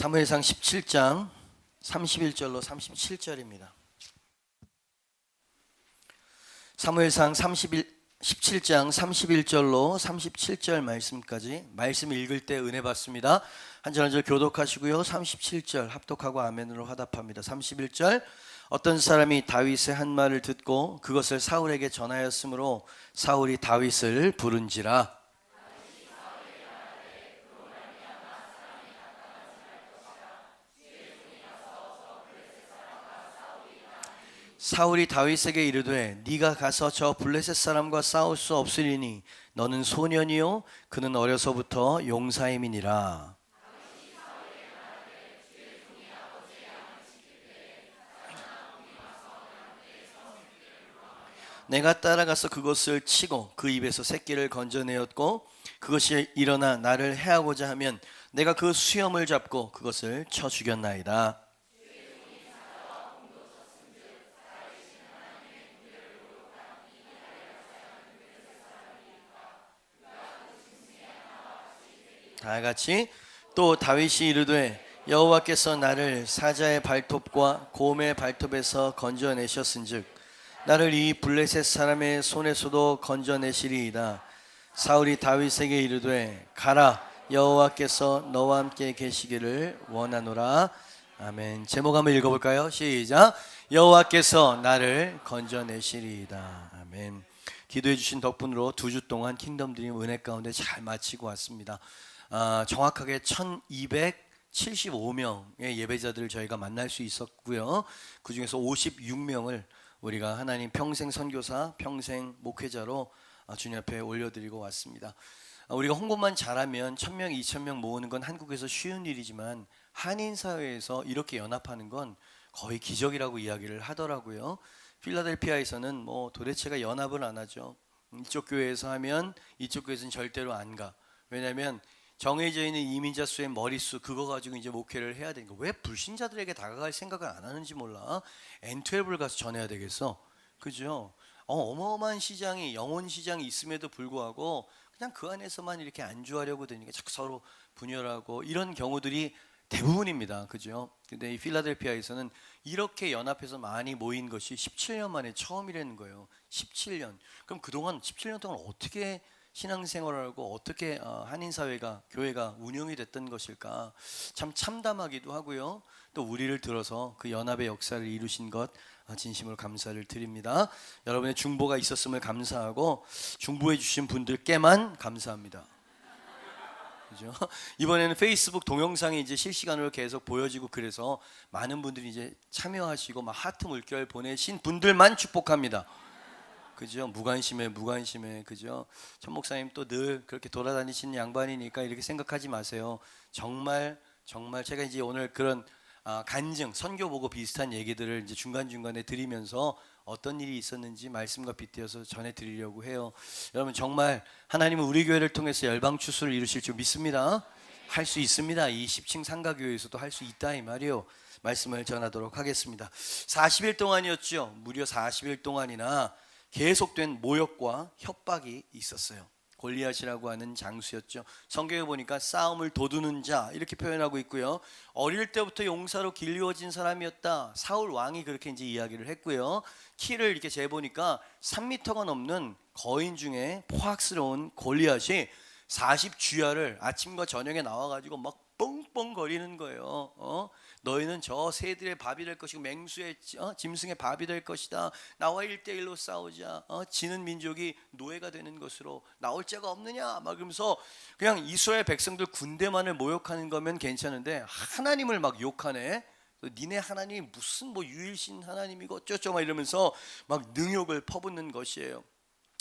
사무엘상 17장 31절로 37절입니다. 사무엘상 17장 31절로 37절 말씀까지 말씀 읽을 때 은혜 받습니다. 한 절 한 절 교독하시고요. 37절 합독하고 아멘으로 화답합니다. 31절 어떤 사람이 다윗의 한 말을 듣고 그것을 사울에게 전하였으므로 사울이 다윗을 부른지라. 사울이 다윗에게 이르되 네가 가서 저 블레셋 사람과 싸울 수 없으리니 너는 소년이요 그는 어려서부터 용사임이니라. 내가 따라가서 그것을 치고 그 입에서 새끼를 건져내었고 그것이 일어나 나를 해하고자 하면 내가 그 수염을 잡고 그것을 쳐 죽였나이다. 다 같이 또 다윗이 이르되 여호와께서 나를 사자의 발톱과 곰의 발톱에서 건져내셨은즉 나를 이 블레셋 사람의 손에서도 건져내시리이다. 사울이 다윗에게 이르되 가라 여호와께서 너와 함께 계시기를 원하노라. 아멘. 제목 한번 읽어볼까요? 시작. 여호와께서 나를 건져내시리이다. 아멘. 기도해 주신 덕분으로 2주 동안 킹덤 드림 은혜 가운데 잘 마치고 왔습니다. 정확하게 1275명의 예배자들을 저희가 만날 수 있었고요. 그 중에서 56명을 우리가 하나님 평생 선교사, 평생 목회자로 주님 앞에 올려드리고 왔습니다. 우리가 홍보만 잘하면 1000명, 2000명 모으는 건 한국에서 쉬운 일이지만 한인사회에서 이렇게 연합하는 건 거의 기적이라고 이야기를 하더라고요. 필라델피아에서는 뭐 도대체가 연합을 안 하죠. 이쪽 교회에서 하면 이쪽 교회에서는 절대로 안 가. 왜냐하면 정해져 있는 이민자 수의 머릿수 그거 가지고 이제 목회를 해야 되니까. 왜 불신자들에게 다가갈 생각을 안 하는지 몰라. N12를 가서 전해야 되겠어. 그죠? 어마어마한 시장이, 영혼 시장이 있음에도 불구하고 그냥 그 안에서만 이렇게 안주하려고 되니까 자꾸 서로 분열하고 이런 경우들이 대부분입니다. 그죠? 근데 이 필라델피아에서는 이렇게 연합해서 많이 모인 것이 17년 만에 처음이라는 거예요. 17년. 그럼 그동안 17년 동안 어떻게 신앙생활을 하고 어떻게 한인사회가, 교회가 운영이 됐던 것일까? 참 참담하기도 하고요. 또 우리를 들어서 그 연합의 역사를 이루신 것 진심으로 감사를 드립니다. 여러분의 중보가 있었음을 감사하고 중보해 주신 분들께만 감사합니다. 그죠? 이번에는 페이스북 동영상이 이제 실시간으로 계속 보여지고 그래서 많은 분들이 이제 참여하시고 막 하트 물결 보내신 분들만 축복합니다. 그죠? 무관심해. 그죠? 천 목사님 또 늘 그렇게 돌아다니시는 양반이니까 이렇게 생각하지 마세요. 정말 제가 이제 오늘 그런 간증, 선교 보고 비슷한 얘기들을 이제 중간중간에 드리면서 어떤 일이 있었는지 말씀과 빗대어서 전해드리려고 해요. 여러분 정말 하나님은 우리 교회를 통해서 열방 추수를 이루실 줄 믿습니다. 할 수 있습니다. 이 10층 상가교회에서도 할 수 있다 이 말이에요. 말씀을 전하도록 하겠습니다. 40일 동안이었죠. 무려 40일 동안이나 계속된 모욕과 협박이 있었어요. 골리앗이라고 하는 장수였죠. 성경에 보니까 싸움을 도두는 자 이렇게 표현하고 있고요. 어릴 때부터 용사로 길리워진 사람이었다. 사울 왕이 그렇게 이제 이야기를 했고요. 키를 이렇게 재보니까 3m가 넘는 거인 중에 포악스러운 골리앗이 40주야를 아침과 저녁에 나와가지고 막 뻥뻥 거리는 거예요. 너희는 저 새들의 밥이 될 것이고 맹수의 짐승의 밥이 될 것이다. 나와 1대1로 싸우자. 지는 민족이 노예가 되는 것으로 나올 자가 없느냐 막 그러면서 그냥 이스라엘 백성들 군대만을 모욕하는 거면 괜찮은데 하나님을 막 욕하네. 니네 하나님이 무슨 뭐 유일신 하나님이고 어쩌죠 막 이러면서 막 능욕을 퍼붓는 것이에요.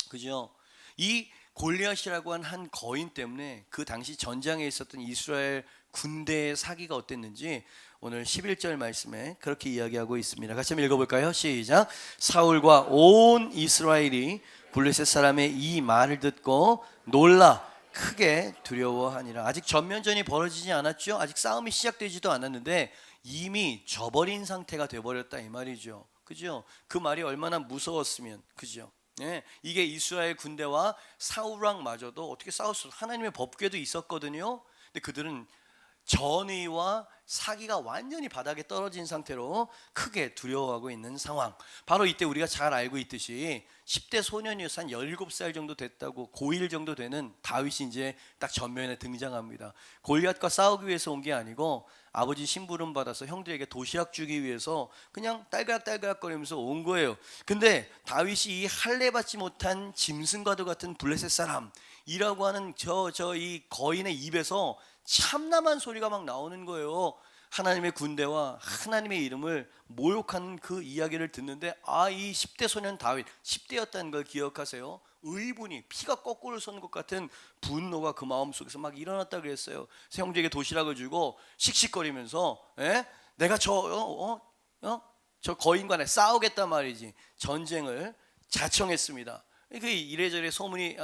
그죠? 이 골리앗이라고 한 거인 때문에 그 당시 전장에 있었던 이스라엘 군대의 사기가 어땠는지 오늘 11절 말씀에 그렇게 이야기하고 있습니다. 같이 한번 읽어볼까요? 시작. 사울과 온 이스라엘이 블레셋 사람의 이 말을 듣고 놀라 크게 두려워하니라. 아직 전면전이 벌어지지 않았죠. 아직 싸움이 시작되지도 않았는데 이미 져버린 상태가 돼버렸다 이 말이죠. 그죠? 그 말이 얼마나 무서웠으면. 그죠? 네, 이게 이스라엘 군대와 사울 왕마저도 어떻게 싸울 수, 하나님의 법궤도 있었거든요. 근데 그들은 전의와 사기가 완전히 바닥에 떨어진 상태로 크게 두려워하고 있는 상황. 바로 이때 우리가 잘 알고 있듯이 10대 소년이어서 한 17살 정도 됐다고, 고1 정도 되는 다윗이 이제 딱 전면에 등장합니다. 골리앗과 싸우기 위해서 온 게 아니고 아버지 심부름 받아서 형들에게 도시락 주기 위해서 그냥 딸깍딸깍거리면서 온 거예요. 근데 다윗이 이 할례 받지 못한 짐승과도 같은 블레셋 사람이라고 하는 이 거인의 입에서 참남한 소리가 막 나오는 거예요. 하나님의 군대와 하나님의 이름을 모욕하는 그 이야기를 듣는데, 이 10대 소년 다윗, 10대였다는 걸 기억하세요. 의분이 피가 거꾸로 선 것 같은 분노가 그 마음속에서 막 일어났다 그랬어요. 그래서 형제에게 도시락을 주고 씩씩거리면서 내가 저 거인과 싸우겠단 말이지, 전쟁을 자청했습니다. 그 이래저래 소문이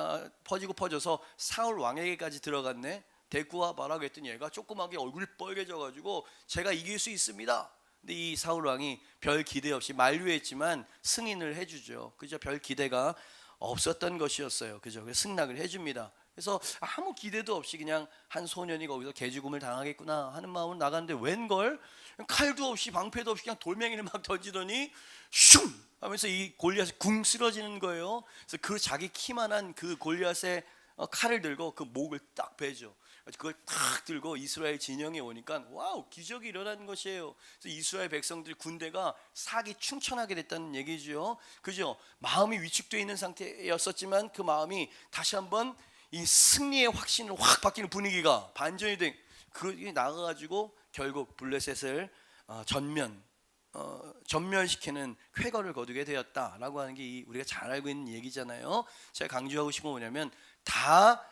퍼져서 사울 왕에게까지 들어갔네. 데리고 와 말하고 했더니 얘가 조그맣게 얼굴이 빨개져가지고 제가 이길 수 있습니다. 근데 이 사울 왕이 별 기대 없이 만류했지만 승인을 해주죠. 그죠? 별 기대가 없었던 것이었어요. 그죠? 그래서 승낙을 해줍니다. 그래서 아무 기대도 없이 그냥 한 소년이 거기서 개죽음을 당하겠구나 하는 마음으로 나갔는데, 웬걸 칼도 없이 방패도 없이 그냥 돌멩이를 막 던지더니 슝 하면서 이 골리앗이 궁 쓰러지는 거예요. 그래서 그 자기 키만한 그 골리앗의 칼을 들고 그 목을 딱 베죠. 그걸 탁 들고 이스라엘 진영에 오니까 와우, 기적이 일어나는 것이에요. 그래서 이스라엘 백성들 군대가 사기 충천하게 됐다는 얘기죠. 그죠? 마음이 위축되어 있는 상태였었지만 그 마음이 다시 한번 이 승리의 확신을 확 바뀌는 분위기가 반전이 된, 그게 나가가지고 결국 블레셋을 전멸시키는 쾌거를 거두게 되었다라고 하는 게 우리가 잘 알고 있는 얘기잖아요. 제가 강조하고 싶은 건 뭐냐면, 다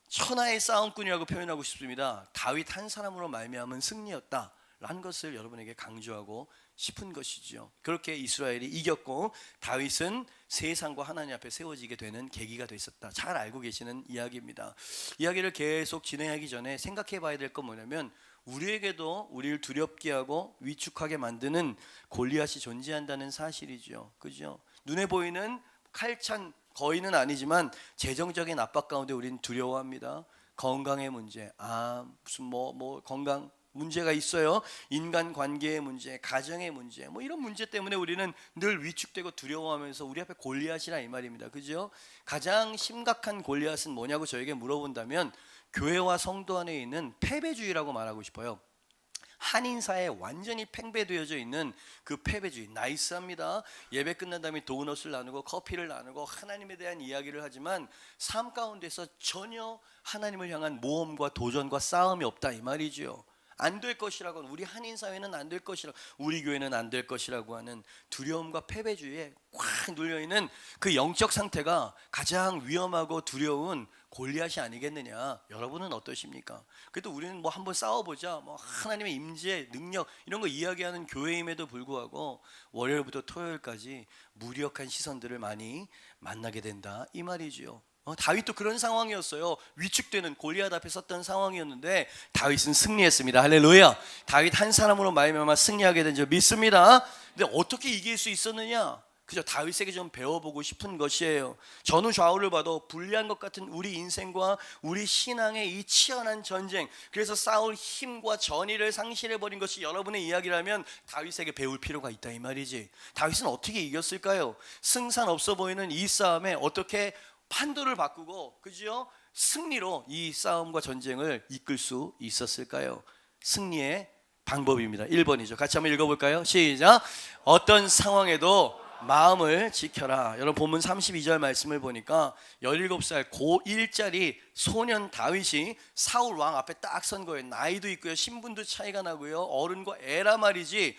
천하의 싸움꾼이라고 표현하고 싶습니다. 다윗 한 사람으로 말미암은 승리였다라는 것을 여러분에게 강조하고 싶은 것이죠. 그렇게 이스라엘이 이겼고 다윗은 세상과 하나님 앞에 세워지게 되는 계기가 됐었다. 잘 알고 계시는 이야기입니다. 이야기를 계속 진행하기 전에 생각해 봐야 될 건 뭐냐면, 우리에게도 우리를 두렵게 하고 위축하게 만드는 골리앗이 존재한다는 사실이죠. 그죠? 눈에 보이는 칼찬 거인은 아니지만 재정적인 압박 가운데 우리는 두려워합니다. 건강의 문제, 무슨 건강 문제가 있어요. 인간 관계의 문제, 가정의 문제, 이런 문제 때문에 우리는 늘 위축되고 두려워하면서 우리 앞에 골리앗이라 이 말입니다. 그죠? 가장 심각한 골리앗은 뭐냐고 저에게 물어본다면 교회와 성도 안에 있는 패배주의라고 말하고 싶어요. 한인사에 완전히 팽배되어져 있는 그 패배주의, 나이스합니다. 예배 끝난 다음에 도넛을 나누고 커피를 나누고 하나님에 대한 이야기를 하지만 삶 가운데서 전혀 하나님을 향한 모험과 도전과 싸움이 없다 이 말이죠. 안 될 것이라고, 우리 한인사회는 안 될 것이라고, 우리 교회는 안 될 것이라고 하는 두려움과 패배주의에 꽉 눌려있는 그 영적 상태가 가장 위험하고 두려운 골리앗이 아니겠느냐. 여러분은 어떠십니까? 그래도 우리는 한번 싸워보자, 하나님의 임재, 능력 이런 거 이야기하는 교회임에도 불구하고 월요일부터 토요일까지 무력한 시선들을 많이 만나게 된다 이 말이지요. 다윗도 그런 상황이었어요. 위축되는 골리앗 앞에 섰던 상황이었는데 다윗은 승리했습니다. 할렐루야. 다윗 한 사람으로 말미암아 승리하게 된 줄 믿습니다. 근데 어떻게 이길 수 있었느냐? 그저 다윗에게 좀 배워보고 싶은 것이에요. 전후 좌우를 봐도 불리한 것 같은 우리 인생과 우리 신앙의 이 치열한 전쟁, 그래서 싸울 힘과 전의를 상실해버린 것이 여러분의 이야기라면 다윗에게 배울 필요가 있다 이 말이지. 다윗은 어떻게 이겼을까요? 승산 없어 보이는 이 싸움에 어떻게 판도를 바꾸고 그죠? 승리로 이 싸움과 전쟁을 이끌 수 있었을까요? 승리의 방법입니다. 1번이죠. 같이 한번 읽어볼까요? 시작. 어떤 상황에도 마음을 지켜라. 여러분 본문 32절 말씀을 보니까 17살 고1짜리 소년 다윗이 사울 왕 앞에 딱 선 거예요. 나이도 있고요, 신분도 차이가 나고요, 어른과 애라 말이지.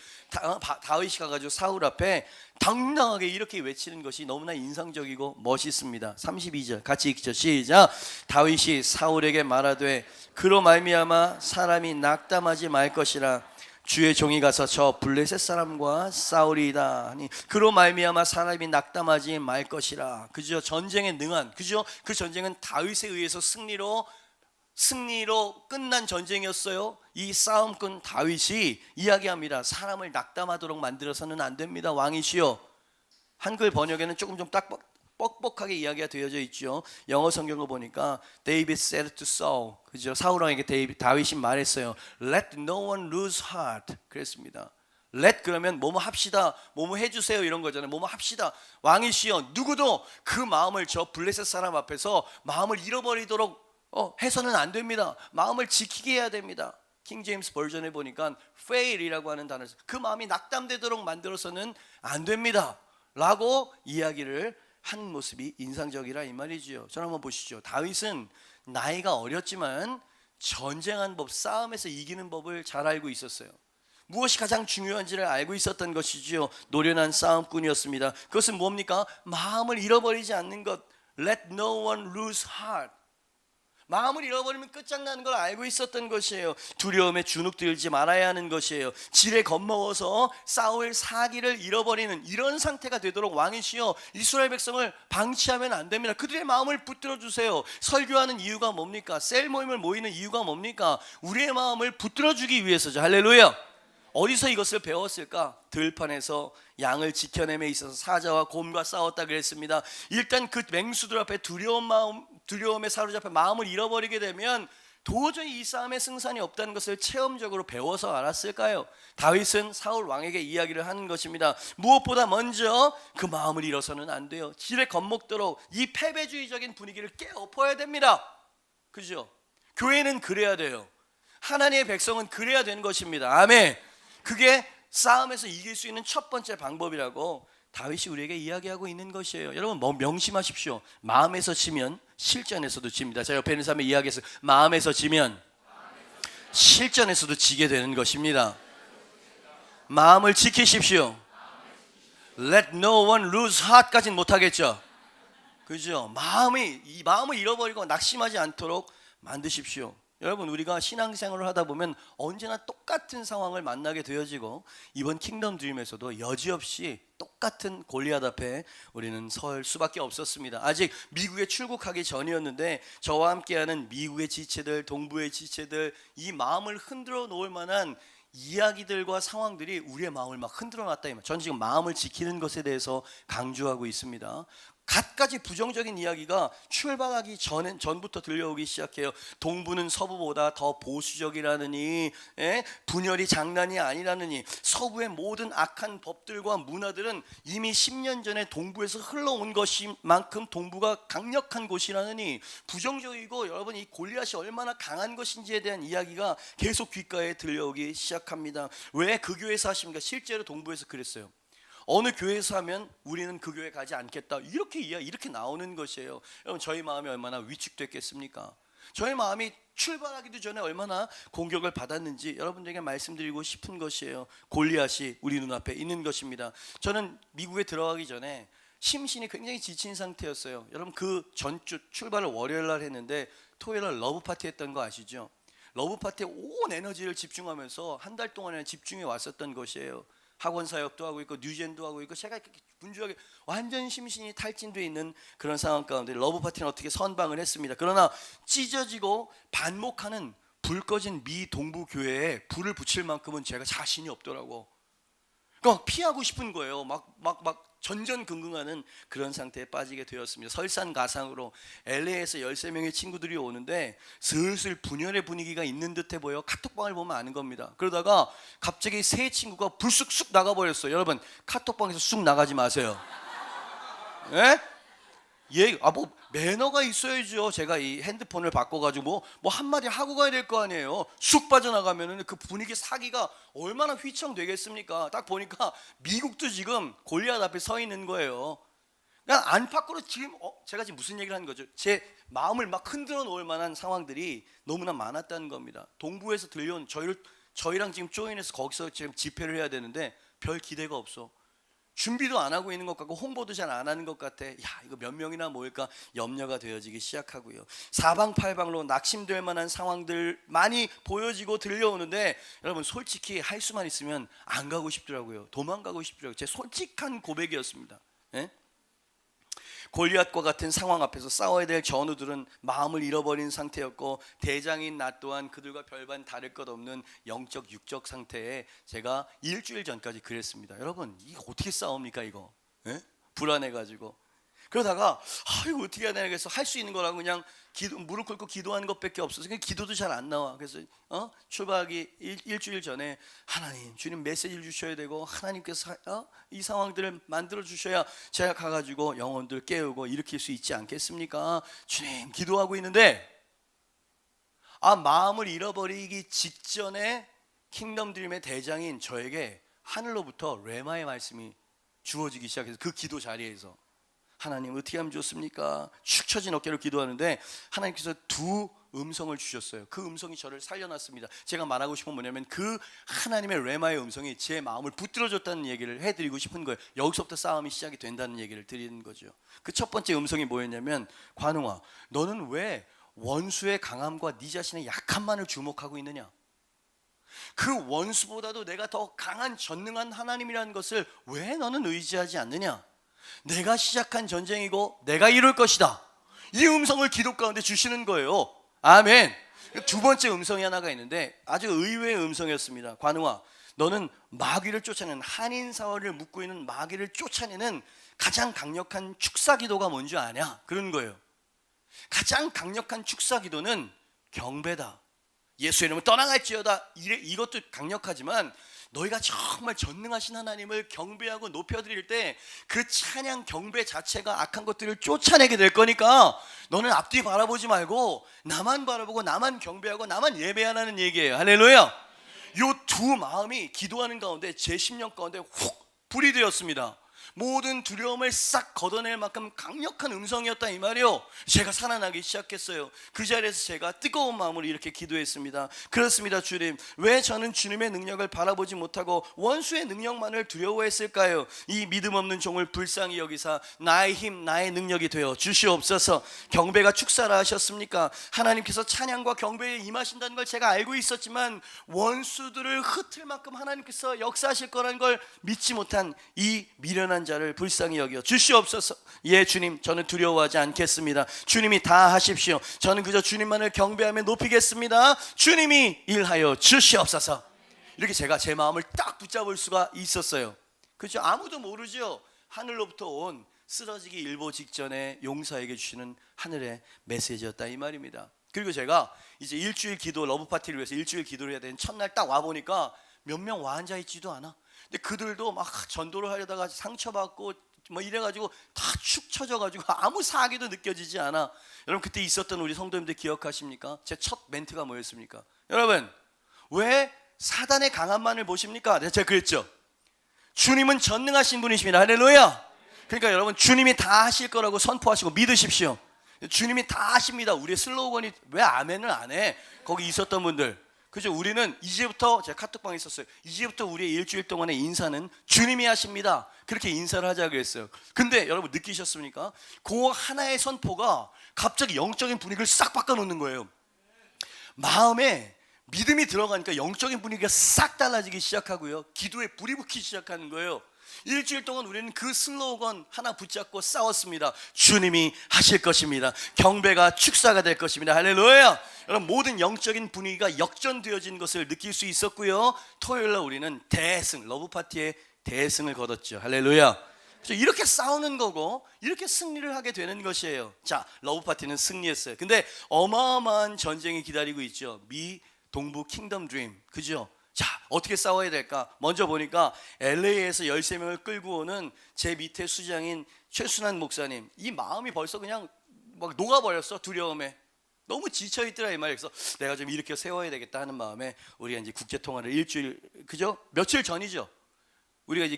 다윗이 가가지고 사울 앞에 당당하게 이렇게 외치는 것이 너무나 인상적이고 멋있습니다. 32절 같이 읽죠. 시작. 다윗이 사울에게 말하되 그로 말미암아 사람이 낙담하지 말 것이라. 주의 종이 가서 저 블레셋 사람과 싸우리이다 하니 그로 말미암아 사람이 낙담하지 말 것이라. 그죠? 전쟁에 능한, 그죠? 그 전쟁은 다윗에 의해서 승리로 끝난 전쟁이었어요. 이 싸움꾼 다윗이 이야기합니다. 사람을 낙담하도록 만들어서는 안 됩니다. 왕이시여. 한글 번역에는 조금 좀 뻑뻑하게 이야기가 되어져 있죠. 영어 성경을 보니까 David said to Saul, 그죠? 사울 왕에게 다윗이 말했어요. Let no one lose heart. 그랬습니다. Let 그러면 뭐뭐 합시다, 뭐뭐 해주세요 이런 거잖아요. 뭐뭐 합시다. 왕이시여 누구도 그 마음을 저 블레셋 사람 앞에서 마음을 잃어버리도록 해서는 안 됩니다. 마음을 지키게 해야 됩니다. 킹 제임스 버전에 보니까 fail이라고 하는 단어, 그 마음이 낙담되도록 만들어서는 안 됩니다 라고 이야기를 한 모습이 인상적이라 이 말이지요. 저는 한번 보시죠. 다윗은 나이가 어렸지만 전쟁한 법, 싸움에서 이기는 법을 잘 알고 있었어요. 무엇이 가장 중요한지를 알고 있었던 것이지요. 노련한 싸움꾼이었습니다. 그것은 뭡니까? 마음을 잃어버리지 않는 것. Let no one lose heart. 마음을 잃어버리면 끝장나는 걸 알고 있었던 것이에요. 두려움에 주눅들지 말아야 하는 것이에요. 지레 겁먹어서 싸울 사기를 잃어버리는 이런 상태가 되도록 왕이시여 이스라엘 백성을 방치하면 안 됩니다. 그들의 마음을 붙들어 주세요. 설교하는 이유가 뭡니까? 셀 모임을 모이는 이유가 뭡니까? 우리의 마음을 붙들어 주기 위해서죠. 할렐루야. 어디서 이것을 배웠을까? 들판에서 양을 지켜냄에 있어서 사자와 곰과 싸웠다 그랬습니다. 일단 그 맹수들 앞에 두려움에 사로잡혀 마음을 잃어버리게 되면 도저히 이 싸움에 승산이 없다는 것을 체험적으로 배워서 알았을까요? 다윗은 사울 왕에게 이야기를 하는 것입니다. 무엇보다 먼저 그 마음을 잃어서는 안 돼요. 지레 겁먹도록 이 패배주의적인 분위기를 깨엎어야 됩니다. 그죠? 교회는 그래야 돼요. 하나님의 백성은 그래야 되는 것입니다. 아멘. 그게 싸움에서 이길 수 있는 첫 번째 방법이라고 다윗이 우리에게 이야기하고 있는 것이에요. 여러분 명심하십시오. 마음에서 지면 실전에서도 집니다. 자, 옆에 있는 사람이 이야기했어요. 마음에서 지면 실전에서도 지게 되는 것입니다. 마음을 지키십시오. Let no one lose heart까지는 못하겠죠. 그죠? 이 마음을 잃어버리고 낙심하지 않도록 만드십시오. 여러분 우리가 신앙생활을 하다 보면 언제나 똑같은 상황을 만나게 되어지고 이번 킹덤 드림에서도 여지없이 똑같은 골리앗 앞에 우리는 설 수밖에 없었습니다. 아직 미국에 출국하기 전이었는데 저와 함께하는 미국의 지체들, 동부의 지체들, 이 마음을 흔들어 놓을 만한 이야기들과 상황들이 우리의 마음을 막 흔들어 놨다. 전 지금 마음을 지키는 것에 대해서 강조하고 있습니다. 갖가지 부정적인 이야기가 출발하기 전부터 들려오기 시작해요. 동부는 서부보다 더 보수적이라느니, 분열이 장난이 아니라느니, 서부의 모든 악한 법들과 문화들은 이미 10년 전에 동부에서 흘러온 것만큼 동부가 강력한 곳이라느니, 부정적이고 여러분 이 골리앗이 얼마나 강한 것인지에 대한 이야기가 계속 귓가에 들려오기 시작합니다. 왜 그 교회에서 하십니까? 실제로 동부에서 그랬어요. 어느 교회에서 하면 우리는 그 교회 가지 않겠다 이렇게 나오는 것이에요. 여러분 저희 마음이 얼마나 위축됐겠습니까? 저희 마음이 출발하기도 전에 얼마나 공격을 받았는지 여러분들에게 말씀드리고 싶은 것이에요. 골리앗이 우리 눈앞에 있는 것입니다. 저는 미국에 들어가기 전에 심신이 굉장히 지친 상태였어요. 여러분 그 전주 출발을 월요일 날 했는데 토요일 날 러브 파티 했던 거 아시죠? 러브 파티에 온 에너지를 집중하면서 한 달 동안에 집중해 왔었던 것이에요. 학원 사역도 하고 있고 뉴젠도 하고 있고 제가 이렇게 분주하게 완전 심신이 탈진되어 있는 그런 상황 가운데 러브 파티는 어떻게 선방을 했습니다. 그러나 찢어지고 반목하는 불 꺼진 미 동부 교회에 불을 붙일 만큼은 제가 자신이 없더라고. 그러니까 피하고 싶은 거예요. 막 전전긍긍하는 그런 상태에 빠지게 되었습니다. 설산가상으로 LA에서 13명의 친구들이 오는데 슬슬 분열의 분위기가 있는 듯해 보여 카톡방을 보면 아는 겁니다. 그러다가 갑자기 세 친구가 불쑥 쑥 나가버렸어요. 여러분 카톡방에서 쑥 나가지 마세요. 예? 뭐 매너가 있어야죠. 제가 이 핸드폰을 바꿔가지고 뭐 한마디 하고 가야 될 거 아니에요. 쑥 빠져나가면은 그 분위기 사기가 얼마나 휘청되겠습니까? 딱 보니까 미국도 지금 골리앗 앞에 서 있는 거예요. 그냥 안팎으로 지금 제가 지금 무슨 얘기를 하는 거죠? 제 마음을 막 흔들어 놓을 만한 상황들이 너무나 많았다는 겁니다. 동부에서 들려온 저희랑 지금 조인해서 거기서 지금 집회를 해야 되는데 별 기대가 없어. 준비도 안 하고 있는 것 같고 홍보도 잘 안 하는 것 같아. 이거 몇 명이나 모일까 염려가 되어지기 시작하고요. 사방팔방으로 낙심될 만한 상황들 많이 보여지고 들려오는데 여러분 솔직히 할 수만 있으면 안 가고 싶더라고요. 도망가고 싶더라고요. 제 솔직한 고백이었습니다. 예? 골리앗과 같은 상황 앞에서 싸워야 될 전우들은 마음을 잃어버린 상태였고 대장인 나 또한 그들과 별반 다를 것 없는 영적 육적 상태에 제가 일주일 전까지 그랬습니다. 여러분 이거 어떻게 싸웁니까 이거? 예? 불안해가지고. 그러다가 이거 어떻게 해야 되나 해서 할 수 있는 거라고 그냥 무릎 꿇고 기도하는 것밖에 없어서 그냥 기도도 잘 안 나와. 그래서 출발하기 일주일 전에 하나님, 주님 메시지를 주셔야 되고 하나님께서 이 상황들을 만들어 주셔야 제가 가가지고 영혼들 깨우고 일으킬 수 있지 않겠습니까? 주님, 기도하고 있는데 마음을 잃어버리기 직전에 킹덤 드림의 대장인 저에게 하늘로부터 레마의 말씀이 주어지기 시작해서 그 기도 자리에서 하나님 어떻게 하면 좋습니까? 축 처진 어깨로 기도하는데 하나님께서 두 음성을 주셨어요. 그 음성이 저를 살려놨습니다. 제가 말하고 싶은 뭐냐면 그 하나님의 레마의 음성이 제 마음을 붙들어줬다는 얘기를 해드리고 싶은 거예요. 여기서부터 싸움이 시작이 된다는 얘기를 드리는 거죠. 그 첫 번째 음성이 뭐였냐면, 관웅아, 너는 왜 원수의 강함과 네 자신의 약함만을 주목하고 있느냐? 그 원수보다도 내가 더 강한 전능한 하나님이라는 것을 왜 너는 의지하지 않느냐? 내가 시작한 전쟁이고 내가 이룰 것이다. 이 음성을 기도 가운데 주시는 거예요. 아멘. 두 번째 음성이 하나가 있는데 아주 의외의 음성이었습니다. 관웅아, 너는 마귀를 쫓아내는, 한인사회를 묶고 있는 마귀를 쫓아내는 가장 강력한 축사기도가 뭔지 아냐? 그런 거예요. 가장 강력한 축사기도는 경배다. 예수 이름을 떠나갈지어다. 이것도 강력하지만 너희가 정말 전능하신 하나님을 경배하고 높여드릴 때 그 찬양 경배 자체가 악한 것들을 쫓아내게 될 거니까 너는 앞뒤 바라보지 말고 나만 바라보고 나만 경배하고 나만 예배하라는 얘기예요. 할렐루야. 요 두 마음이 기도하는 가운데 제 심령 가운데 훅 불이 되었습니다. 모든 두려움을 싹 걷어낼 만큼 강력한 음성이었다 이 말이요. 제가 살아나기 시작했어요. 그 자리에서 제가 뜨거운 마음으로 이렇게 기도했습니다. 그렇습니다. 주님, 왜 저는 주님의 능력을 바라보지 못하고 원수의 능력만을 두려워했을까요? 이 믿음 없는 종을 불쌍히 여기사 나의 힘, 나의 능력이 되어 주시옵소서. 경배가 축사라 하셨습니까? 하나님께서 찬양과 경배에 임하신다는 걸 제가 알고 있었지만 원수들을 흩을 만큼 하나님께서 역사하실 거라는 걸 믿지 못한 이 미련한 자를 불쌍히 여겨 주시옵소서. 예, 주님, 저는 두려워하지 않겠습니다. 주님이 다 하십시오. 저는 그저 주님만을 경배하며 높이겠습니다. 주님이 일하여 주시옵소서. 이렇게 제가 제 마음을 딱 붙잡을 수가 있었어요. 그렇죠? 아무도 모르죠. 하늘로부터 온 쓰러지기 일보 직전에 용사에게 주시는 하늘의 메시지였다 이 말입니다. 그리고 제가 이제 일주일 기도, 러브 파티를 위해서 일주일 기도를 해야 되는 첫날 딱 와보니까 몇 명 와 앉아 있지도 않아. 근데 그들도 막 전도를 하려다가 상처받고 뭐 이래가지고 다 축 처져가지고 아무 사기도 느껴지지 않아. 여러분, 그때 있었던 우리 성도님들 기억하십니까? 제 첫 멘트가 뭐였습니까? 여러분, 왜 사단의 강함만을 보십니까? 제가 그랬죠. 주님은 전능하신 분이십니다. 할렐루야. 그러니까 여러분, 주님이 다 하실 거라고 선포하시고 믿으십시오. 주님이 다 하십니다. 우리의 슬로건이 왜 아멘을 안 해? 거기 있었던 분들, 그죠? 우리는 이제부터, 제가 카톡방에 있었어요. 이제부터 우리의 일주일 동안의 인사는 주님이 하십니다. 그렇게 인사를 하자 그랬어요. 근데 여러분 느끼셨습니까? 그 하나의 선포가 갑자기 영적인 분위기를 싹 바꿔놓는 거예요. 마음에 믿음이 들어가니까 영적인 분위기가 싹 달라지기 시작하고요. 기도에 불이 붙기 시작하는 거예요. 일주일 동안 우리는 그 슬로건 하나 붙잡고 싸웠습니다. 주님이 하실 것입니다. 경배가 축사가 될 것입니다. 할렐루야. 여러분, 모든 영적인 분위기가 역전되어진 것을 느낄 수 있었고요. 토요일날 우리는 대승, 러브파티의 대승을 거뒀죠. 할렐루야. 이렇게 싸우는 거고 이렇게 승리를 하게 되는 것이에요. 자, 러브파티는 승리했어요. 근데 어마어마한 전쟁이 기다리고 있죠. 미 동부 킹덤 드림, 그죠? 자, 어떻게 싸워야 될까? 먼저 보니까 LA에서 13명을 끌고 오는 제 밑에 수장인 최순환 목사님, 이 마음이 벌써 그냥 막 녹아버렸어. 두려움에 너무 지쳐있더라 이 말이에요. 그래서 내가 좀 일으켜 세워야 되겠다 하는 마음에 우리가 이제 국제통화를 일주일, 그죠? 며칠 전이죠. 우리가 이제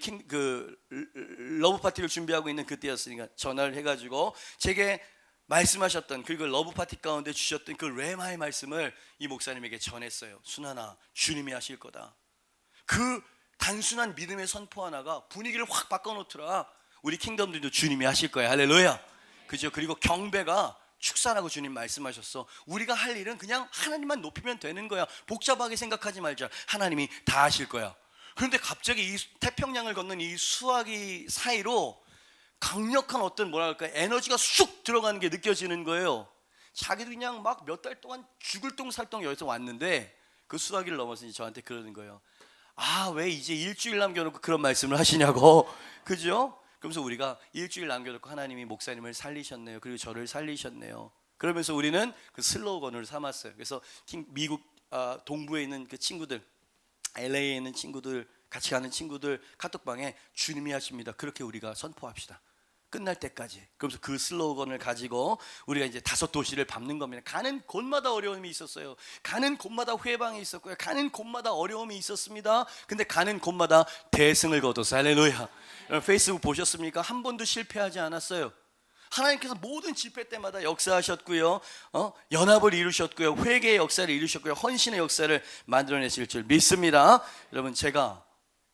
러브 파티를 준비하고 있는 그때였으니까 전화를 해가지고 제게 말씀하셨던, 그리고 러브 파티 가운데 주셨던 그 레마의 말씀을 이 목사님에게 전했어요. 순환아, 주님이 하실 거다. 그 단순한 믿음의 선포 하나가 분위기를 확 바꿔놓더라. 우리 킹덤들도 주님이 하실 거야. 할렐루야. 그죠? 그리고 경배가 축사라고 주님 말씀하셨어. 우리가 할 일은 그냥 하나님만 높이면 되는 거야. 복잡하게 생각하지 말자. 하나님이 다 하실 거야. 그런데 갑자기 이 태평양을 걷는 이 수화기 사이로 강력한 어떤 뭐랄까 에너지가 쑥 들어가는 게 느껴지는 거예요. 자기도 그냥 막 몇 달 동안 죽을 똥살똥 여기서 왔는데 그 수화기를 넘어서 저한테 그러는 거예요. 아, 왜 이제 일주일 남겨놓고 그런 말씀을 하시냐고. 그죠? 그러면서 우리가 일주일 남겨놓고 하나님이 목사님을 살리셨네요. 그리고 저를 살리셨네요. 그러면서 우리는 그 슬로건을 삼았어요. 그래서 미국 동부에 있는 그 친구들, LA에 있는 친구들, 같이 가는 친구들 카톡방에 주님이 하십니다. 그렇게 우리가 선포합시다. 끝날 때까지. 그러면서 그 슬로건을 가지고 우리가 이제 5도시를 밟는 겁니다. 가는 곳마다 어려움이 있었어요. 가는 곳마다 회방이 있었고요. 가는 곳마다 어려움이 있었습니다. 근데 가는 곳마다 대승을 거뒀어요. 할렐루야. 여러분 페이스북 보셨습니까? 한 번도 실패하지 않았어요. 하나님께서 모든 집회 때마다 역사하셨고요, 연합을 이루셨고요, 회개의 역사를 이루셨고요, 헌신의 역사를 만들어내실 줄 믿습니다. 여러분 제가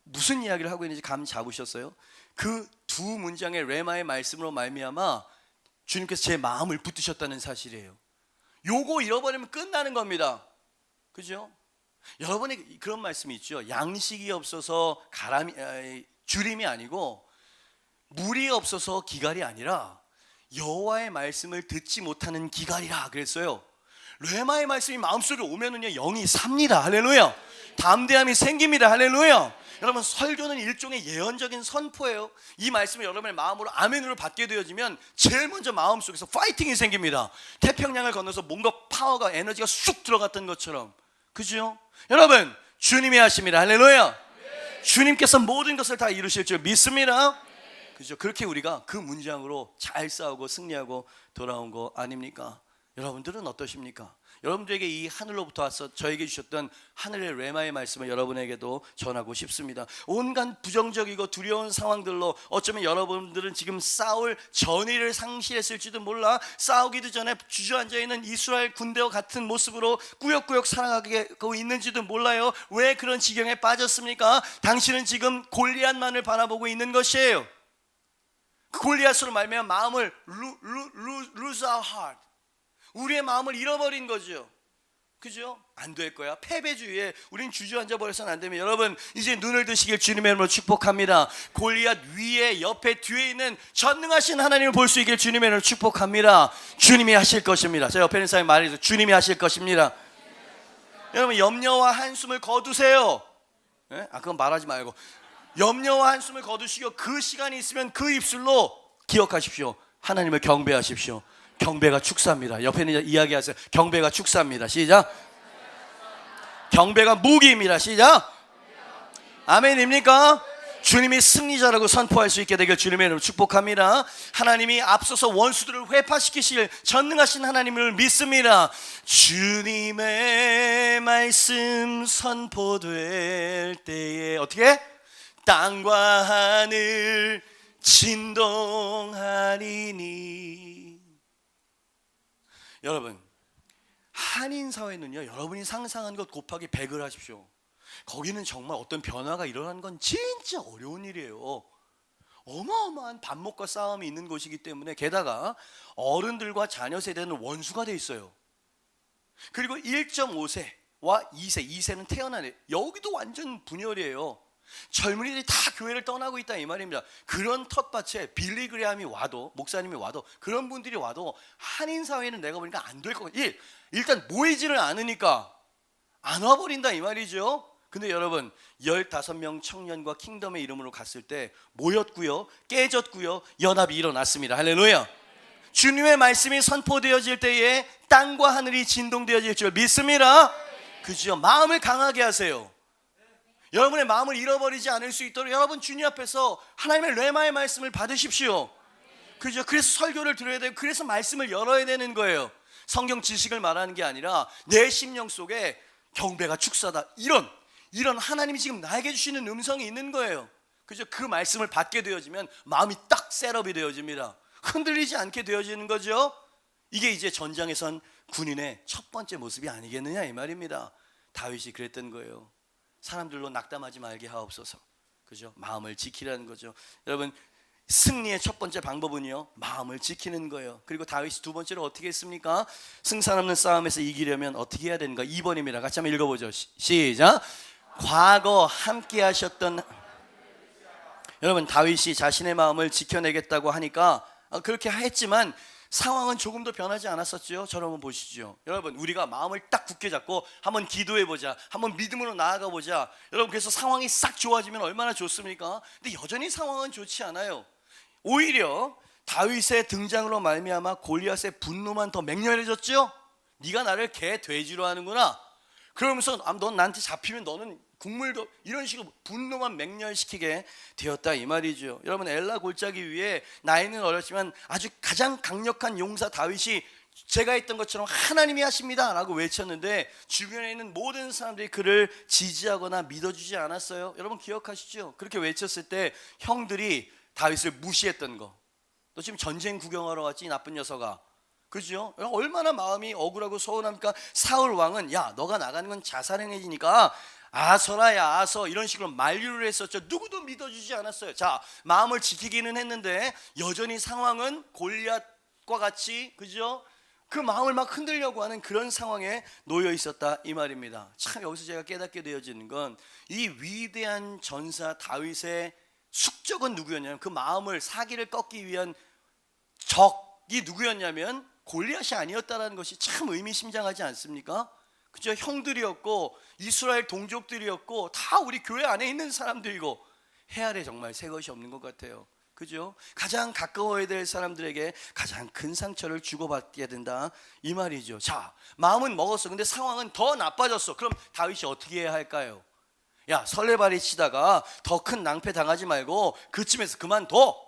무슨 이야기를 하고 있는지 감 잡으셨어요? 그 두 문장의 레마의 말씀으로 말미암아 주님께서 제 마음을 붙드셨다는 사실이에요. 요거 잃어버리면 끝나는 겁니다. 그죠? 여러분이 그런 말씀이 있죠. 양식이 없어서 주림이 아니고 물이 없어서 기갈이 아니라 여호와의 말씀을 듣지 못하는 기갈이라 그랬어요. 레마의 말씀이 마음속에 오면은요 영이 삽니다. 할렐루야. 담대함이 생깁니다. 할렐루야. 여러분 설교는 일종의 예언적인 선포예요. 이 말씀을 여러분의 마음으로 아멘으로 받게 되어지면 제일 먼저 마음속에서 파이팅이 생깁니다. 태평양을 건너서 뭔가 파워가 에너지가 쑥 들어갔던 것처럼. 그죠? 여러분 주님이 하십니다. 할렐루야. 주님께서 모든 것을 다 이루실 줄 믿습니다. 그죠? 그렇게 우리가 그 문장으로 잘 싸우고 승리하고 돌아온 거 아닙니까? 여러분들은 어떠십니까? 여러분들에게 이 하늘로부터 와서 저에게 주셨던 하늘의 레마의 말씀을 여러분에게도 전하고 싶습니다. 온갖 부정적이고 두려운 상황들로 어쩌면 여러분들은 지금 싸울 전의를 상실했을지도 몰라. 싸우기도 전에 주저앉아 있는 이스라엘 군대와 같은 모습으로 꾸역꾸역 살아가고 있는지도 몰라요. 왜 그런 지경에 빠졌습니까? 당신은 지금 골리앗만을 바라보고 있는 것이에요. 골리앗으로 말미암아 마음을 lose our heart, 우리의 마음을 잃어버린 거죠. 그죠? 안 될 거야. 패배주의에 우린 주저앉아 버려서는 안 됩니다. 여러분 이제 눈을 드시길 주님의 이름으로 축복합니다. 골리앗 위에 옆에 뒤에 있는 전능하신 하나님을 볼 수 있길 주님의 이름으로 축복합니다. 주님이 하실 것입니다. 제 옆에 있는 사람이 말해서 주님이 하실 것입니다. 여러분 염려와 한숨을 거두세요. 네? 그건 말하지 말고 염려와 한숨을 거두시고 그 시간이 있으면 그 입술로 기억하십시오. 하나님을 경배하십시오. 경배가 축사입니다. 옆에는 이야기하세요. 경배가 축사입니다. 시작. 경배가 무기입니다. 시작. 아멘입니까? 주님이 승리자라고 선포할 수 있게 되길 주님의 이름으로 축복합니다. 하나님이 앞서서 원수들을 회파시키실 전능하신 하나님을 믿습니다. 주님의 말씀 선포될 때에 어떻게? 땅과 하늘 진동하리니. 여러분 한인 사회는요 여러분이 상상한 것 곱하기 100을 하십시오. 거기는 정말 어떤 변화가 일어나는 건 진짜 어려운 일이에요. 어마어마한 반목과 싸움이 있는 곳이기 때문에 게다가 어른들과 자녀 세대는 원수가 돼 있어요. 그리고 1.5세와 2세는 태어나네. 여기도 완전 분열이에요. 젊은이들이 다 교회를 떠나고 있다 이 말입니다. 그런 텃밭에 빌리그레함이 와도, 목사님이 와도, 그런 분들이 와도 한인 사회는 내가 보니까 안 될 것 같아요. 일단 모이지를 않으니까 안 와버린다 이 말이죠. 근데 여러분 15명 청년과 킹덤의 이름으로 갔을 때 모였고요, 깨졌고요, 연합이 일어났습니다. 할렐루야. 주님의 말씀이 선포되어질 때에 땅과 하늘이 진동되어질 줄 믿습니다. 그죠? 마음을 강하게 하세요. 여러분의 마음을 잃어버리지 않을 수 있도록 여러분 주님 앞에서 하나님의 레마의 말씀을 받으십시오. 그죠? 그래서 설교를 들어야 되고 그래서 말씀을 열어야 되는 거예요. 성경 지식을 말하는 게 아니라 내 심령 속에 경배가 축사다, 이런 하나님이 지금 나에게 주시는 음성이 있는 거예요. 그죠? 그 말씀을 받게 되어지면 마음이 딱 셋업이 되어집니다. 흔들리지 않게 되어지는 거죠. 이게 이제 전장에 선 군인의 첫 번째 모습이 아니겠느냐 이 말입니다. 다윗이 그랬던 거예요. 사람들로 낙담하지 말게 하옵소서. 그죠? 마음을 지키라는 거죠. 여러분 승리의 첫 번째 방법은요 마음을 지키는 거예요. 그리고 다윗이 두 번째로 어떻게 했습니까? 승산 없는 싸움에서 이기려면 어떻게 해야 되는가? 2번입니다. 같이 한번 읽어보죠. 시작. 과거 함께 하셨던, 여러분 다윗이 자신의 마음을 지켜내겠다고 하니까 그렇게 했지만 상황은 조금 더 변하지 않았었죠. 저를 한번 보시죠. 여러분 우리가 마음을 딱 굳게 잡고 한번 기도해보자, 한번 믿음으로 나아가보자. 여러분 그래서 상황이 싹 좋아지면 얼마나 좋습니까? 근데 여전히 상황은 좋지 않아요. 오히려 다윗의 등장으로 말미암아 골리앗의 분노만 더 맹렬해졌죠. 네가 나를 개 돼지로 하는구나. 그러면서 넌 나한테 잡히면 너는 국물도, 이런 식으로 분노만 맹렬시키게 되었다 이 말이죠. 여러분, 엘라 골짜기 위에 나이는 어렸지만 아주 가장 강력한 용사 다윗이 제가 했던 것처럼 하나님이 하십니다 라고 외쳤는데 주변에 있는 모든 사람들이 그를 지지하거나 믿어주지 않았어요. 여러분 기억하시죠? 그렇게 외쳤을 때 형들이 다윗을 무시했던 거. 너 지금 전쟁 구경하러 왔지, 나쁜 녀석아. 그죠? 얼마나 마음이 억울하고 서운합니까? 사울 왕은 야, 너가 나가는 건 자살행위니까 아서라야 아서, 이런 식으로 만류를 했었죠. 누구도 믿어주지 않았어요. 자, 마음을 지키기는 했는데 여전히 상황은 골리앗과 같이, 그죠? 그 마음을 막 흔들려고 하는 그런 상황에 놓여 있었다 이 말입니다. 참 여기서 제가 깨닫게 되어지는 건 이 위대한 전사 다윗의 숙적은 누구였냐면, 그 마음을, 사기를 꺾기 위한 적이 누구였냐면 골리앗이 아니었다라는 것이 참 의미심장하지 않습니까? 그죠? 형들이었고 이스라엘 동족들이었고 다 우리 교회 안에 있는 사람들이고, 해아래 정말 새 것이 없는 것 같아요. 그죠? 가장 가까워야 될 사람들에게 가장 큰 상처를 주고받게 된다 이 말이죠. 자, 마음은 먹었어. 근데 상황은 더 나빠졌어. 그럼 다윗이 어떻게 해야 할까요? 야, 설레발이 치다가 더 큰 낭패 당하지 말고 그쯤에서 그만둬.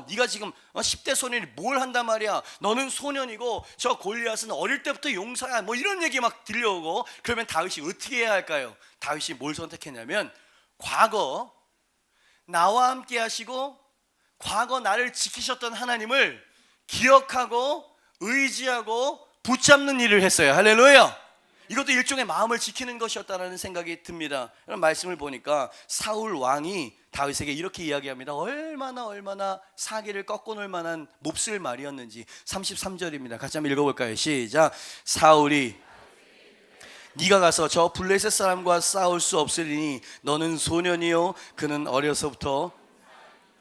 네가 지금 10대 소년이 뭘 한단 말이야. 너는 소년이고 저 골리앗은 어릴 때부터 용사야. 뭐 이런 얘기 막 들려오고. 그러면 다윗이 어떻게 해야 할까요? 다윗이 뭘 선택했냐면, 과거 나와 함께 하시고 과거 나를 지키셨던 하나님을 기억하고 의지하고 붙잡는 일을 했어요. 할렐루야. 이것도 일종의 마음을 지키는 것이었다는 생각이 듭니다. 이런 말씀을 보니까 사울 왕이 다윗에게 이렇게 이야기합니다. 얼마나 사기를 꺾어놓을 만한 몹쓸 말이었는지. 33절입니다. 같이 한번 읽어볼까요? 시작. 사울이 네가 가서 저 블레셋 사람과 싸울 수 없으리니 너는 소년이요 그는 어려서부터.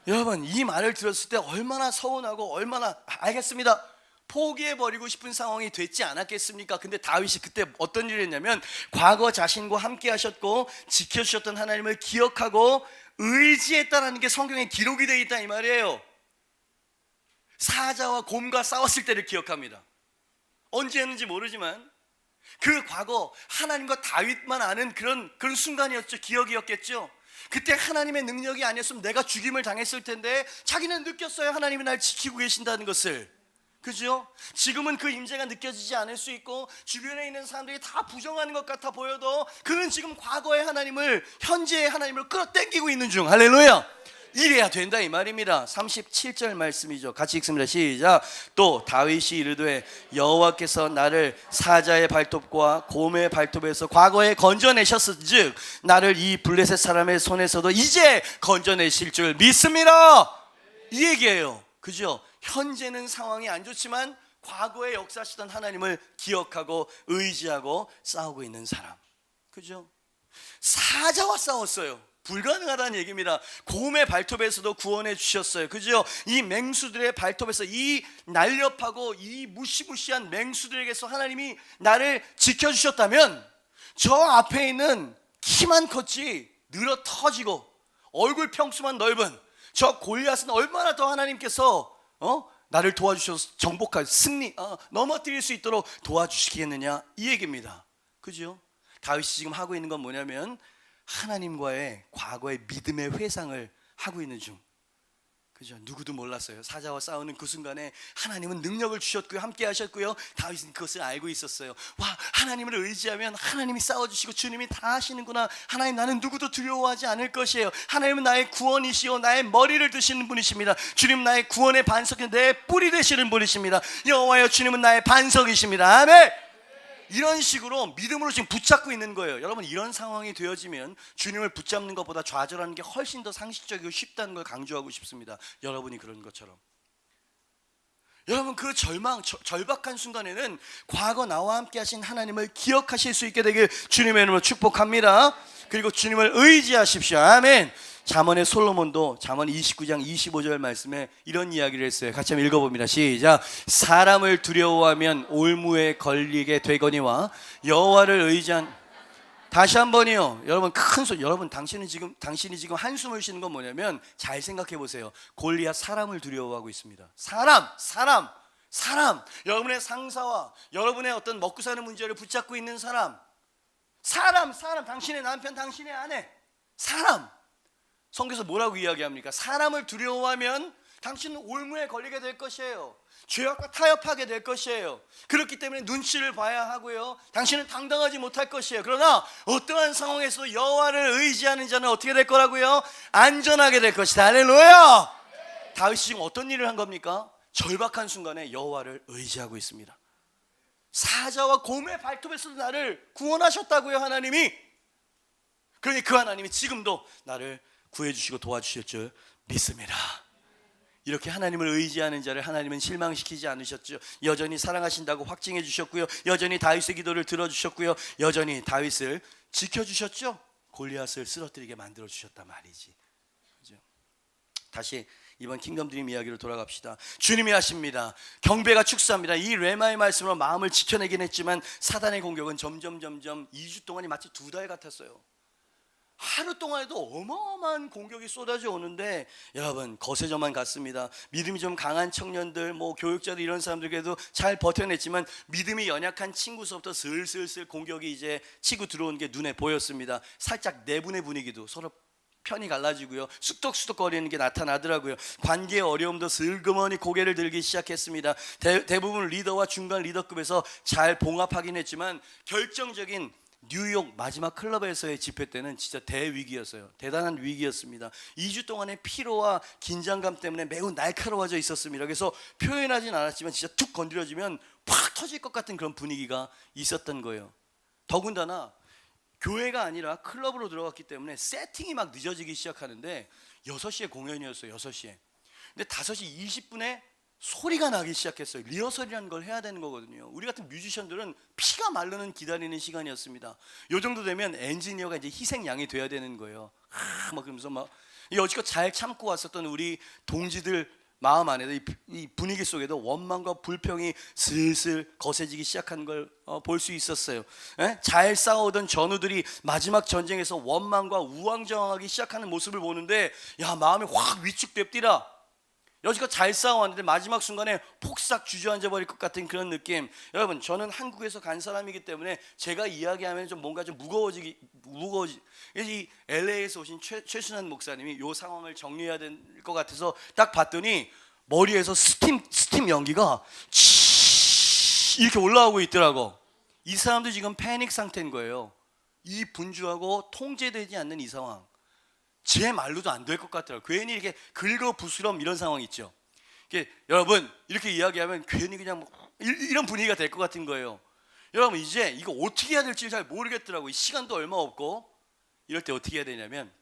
여러분, 이 말을 들었을 때 얼마나 서운하고 얼마나 알겠습니다, 포기해버리고 싶은 상황이 됐지 않았겠습니까? 근데 다윗이 그때 어떤 일을 했냐면, 과거 자신과 함께 하셨고 지켜주셨던 하나님을 기억하고 의지했다라는 게 성경에 기록이 되어 있다 이 말이에요. 사자와 곰과 싸웠을 때를 기억합니다. 언제 했는지 모르지만 그 과거 하나님과 다윗만 아는 그런 순간이었죠. 기억이었겠죠. 그때 하나님의 능력이 아니었으면 내가 죽임을 당했을 텐데 자기는 느꼈어요. 하나님이 날 지키고 계신다는 것을. 그죠? 지금은 그 임재가 느껴지지 않을 수 있고 주변에 있는 사람들이 다 부정하는 것 같아 보여도 그는 지금 과거의 하나님을, 현재의 하나님을 끌어당기고 있는 중. 할렐루야. 이래야 된다 이 말입니다. 37절 말씀이죠. 같이 읽습니다. 시작. 또 다윗이 이르되 여호와께서 나를 사자의 발톱과 곰의 발톱에서 과거에 건져내셨은즉 나를 이 블레셋 사람의 손에서도 이제 건져내실 줄 믿습니다. 이 얘기예요. 그죠? 현재는 상황이 안 좋지만 과거에 역사하시던 하나님을 기억하고 의지하고 싸우고 있는 사람. 그죠? 사자와 싸웠어요. 불가능하다는 얘기입니다. 곰의 발톱에서도 구원해 주셨어요. 그죠? 이 맹수들의 발톱에서, 이 날렵하고 이 무시무시한 맹수들에게서 하나님이 나를 지켜주셨다면 저 앞에 있는 키만 컸지 늘어 터지고 얼굴 평수만 넓은 저 골리앗은 얼마나 더 하나님께서 나를 도와주셔서 정복할 승리, 넘어뜨릴 수 있도록 도와주시겠느냐 이 얘기입니다. 그죠? 다윗이 지금 하고 있는 건 뭐냐면 하나님과의 과거의 믿음의 회상을 하고 있는 중. 그죠? 누구도 몰랐어요. 사자와 싸우는 그 순간에 하나님은 능력을 주셨고요, 함께 하셨고요, 다윗은 그것을 알고 있었어요. 와, 하나님을 의지하면 하나님이 싸워주시고 주님이 다 하시는구나. 하나님, 나는 누구도 두려워하지 않을 것이에요. 하나님은 나의 구원이시오, 나의 머리를 드시는 분이십니다. 주님 나의 구원의 반석이 내 뿌리 되시는 분이십니다. 여호와여, 주님은 나의 반석이십니다. 아멘. 이런 식으로 믿음으로 지금 붙잡고 있는 거예요. 여러분, 이런 상황이 되어지면 주님을 붙잡는 것보다 좌절하는 게 훨씬 더 상식적이고 쉽다는 걸 강조하고 싶습니다. 여러분이 그런 것처럼. 여러분, 그 절박한 순간에는 과거 나와 함께 하신 하나님을 기억하실 수 있게 되길 주님의 이름으로 축복합니다. 그리고 주님을 의지하십시오. 아멘. 잠언의 솔로몬도 잠언 29장 25절 말씀에 이런 이야기를 했어요. 같이 한번 읽어봅니다. 시작. 사람을 두려워하면 올무에 걸리게 되거니와 여호와를 의지한 다시 한 번이요. 여러분 큰 소리. 여러분 당신이 지금 한숨을 쉬는 건 뭐냐면 잘 생각해 보세요. 골리앗 사람을 두려워하고 있습니다. 사람. 여러분의 상사와 여러분의 어떤 먹고 사는 문제를 붙잡고 있는 사람. 당신의 남편, 당신의 아내. 사람. 성경에서 뭐라고 이야기합니까? 사람을 두려워하면 당신은 올무에 걸리게 될 것이에요. 죄악과 타협하게 될 것이에요. 그렇기 때문에 눈치를 봐야 하고요. 당신은 당당하지 못할 것이에요. 그러나 어떠한 상황에서 여호와를 의지하는 자는 어떻게 될 거라고요? 안전하게 될 것이다. 할렐루야. 다윗이 지금 어떤 일을 한 겁니까? 절박한 순간에 여호와를 의지하고 있습니다. 사자와 곰의 발톱에서 나를 구원하셨다고요, 하나님이. 그러니 그 하나님이 지금도 나를 구해주시고 도와주실 줄 믿습니다. 이렇게 하나님을 의지하는 자를 하나님은 실망시키지 않으셨죠. 여전히 사랑하신다고 확증해 주셨고요. 여전히 다윗의 기도를 들어주셨고요. 여전히 다윗을 지켜주셨죠. 골리앗을 쓰러뜨리게 만들어 주셨단 말이지. 그죠? 다시 이번 킹덤 드림 이야기로 돌아갑시다. 주님이 하십니다. 경배가 축사합니다. 이 레마의 말씀으로 마음을 지켜내긴 했지만 사단의 공격은 점점 2주 동안이 마치 2달 같았어요. 하루 동안에도 어마어마한 공격이 쏟아져 오는데 여러분 거세져만 갔습니다. 믿음이 좀 강한 청년들, 교육자들 이런 사람들께도 잘 버텨냈지만 믿음이 연약한 친구서부터 슬슬 공격이 이제 치고 들어오는 게 눈에 보였습니다. 살짝 내분의 분위기도 서로 편이 갈라지고요. 쑥덕쑥덕거리는 게 나타나더라고요. 관계의 어려움도 슬그머니 고개를 들기 시작했습니다. 대부분 리더와 중간 리더급에서 잘 봉합하긴 했지만 결정적인 뉴욕 마지막 클럽에서의 집회 때는 진짜 대위기였어요. 대단한 위기였습니다. 2주 동안의 피로와 긴장감 때문에 매우 날카로워져 있었습니다. 그래서 표현하진 않았지만 진짜 툭 건드려지면 팍 터질 것 같은 그런 분위기가 있었던 거예요. 더군다나 교회가 아니라 클럽으로 들어갔기 때문에 세팅이 막 늦어지기 시작하는데 6시에 공연이었어요. 6시에. 근데 5시 20분에 소리가 나기 시작했어요. 리허설이라는 걸 해야 되는 거거든요. 우리 같은 뮤지션들은 피가 마르는 기다리는 시간이었습니다. 요 정도 되면 엔지니어가 이제 희생양이 돼야 되는 거예요. 막 그러면서 여지껏 잘 참고 왔었던 우리 동지들 마음 안에도 이 분위기 속에도 원망과 불평이 슬슬 거세지기 시작한 걸 볼 수 있었어요. 잘 싸우던 전우들이 마지막 전쟁에서 원망과 우왕좌왕하기 시작하는 모습을 보는데 마음이 확 위축됩디다. 여지껏 잘 싸워왔는데 마지막 순간에 폭삭 주저앉아 버릴 것 같은 그런 느낌. 여러분 저는 한국에서 간 사람이기 때문에 제가 이야기하면 좀 뭔가 좀 무거워지. 이 LA에서 오신 최순환 목사님이 이 상황을 정리해야 될 것 같아서 딱 봤더니 머리에서 스팀 연기가 이렇게 올라오고 있더라고. 이 사람도 지금 패닉 상태인 거예요. 이 분주하고 통제되지 않는 이 상황. 제 말로도 안 될 것 같더라고요. 괜히 이렇게 긁어부스럼 이런 상황 있죠. 여러분 이렇게 이야기하면 괜히 그냥 이런 분위기가 될 것 같은 거예요. 여러분 이제 이거 어떻게 해야 될지 잘 모르겠더라고요. 시간도 얼마 없고. 이럴 때 어떻게 해야 되냐면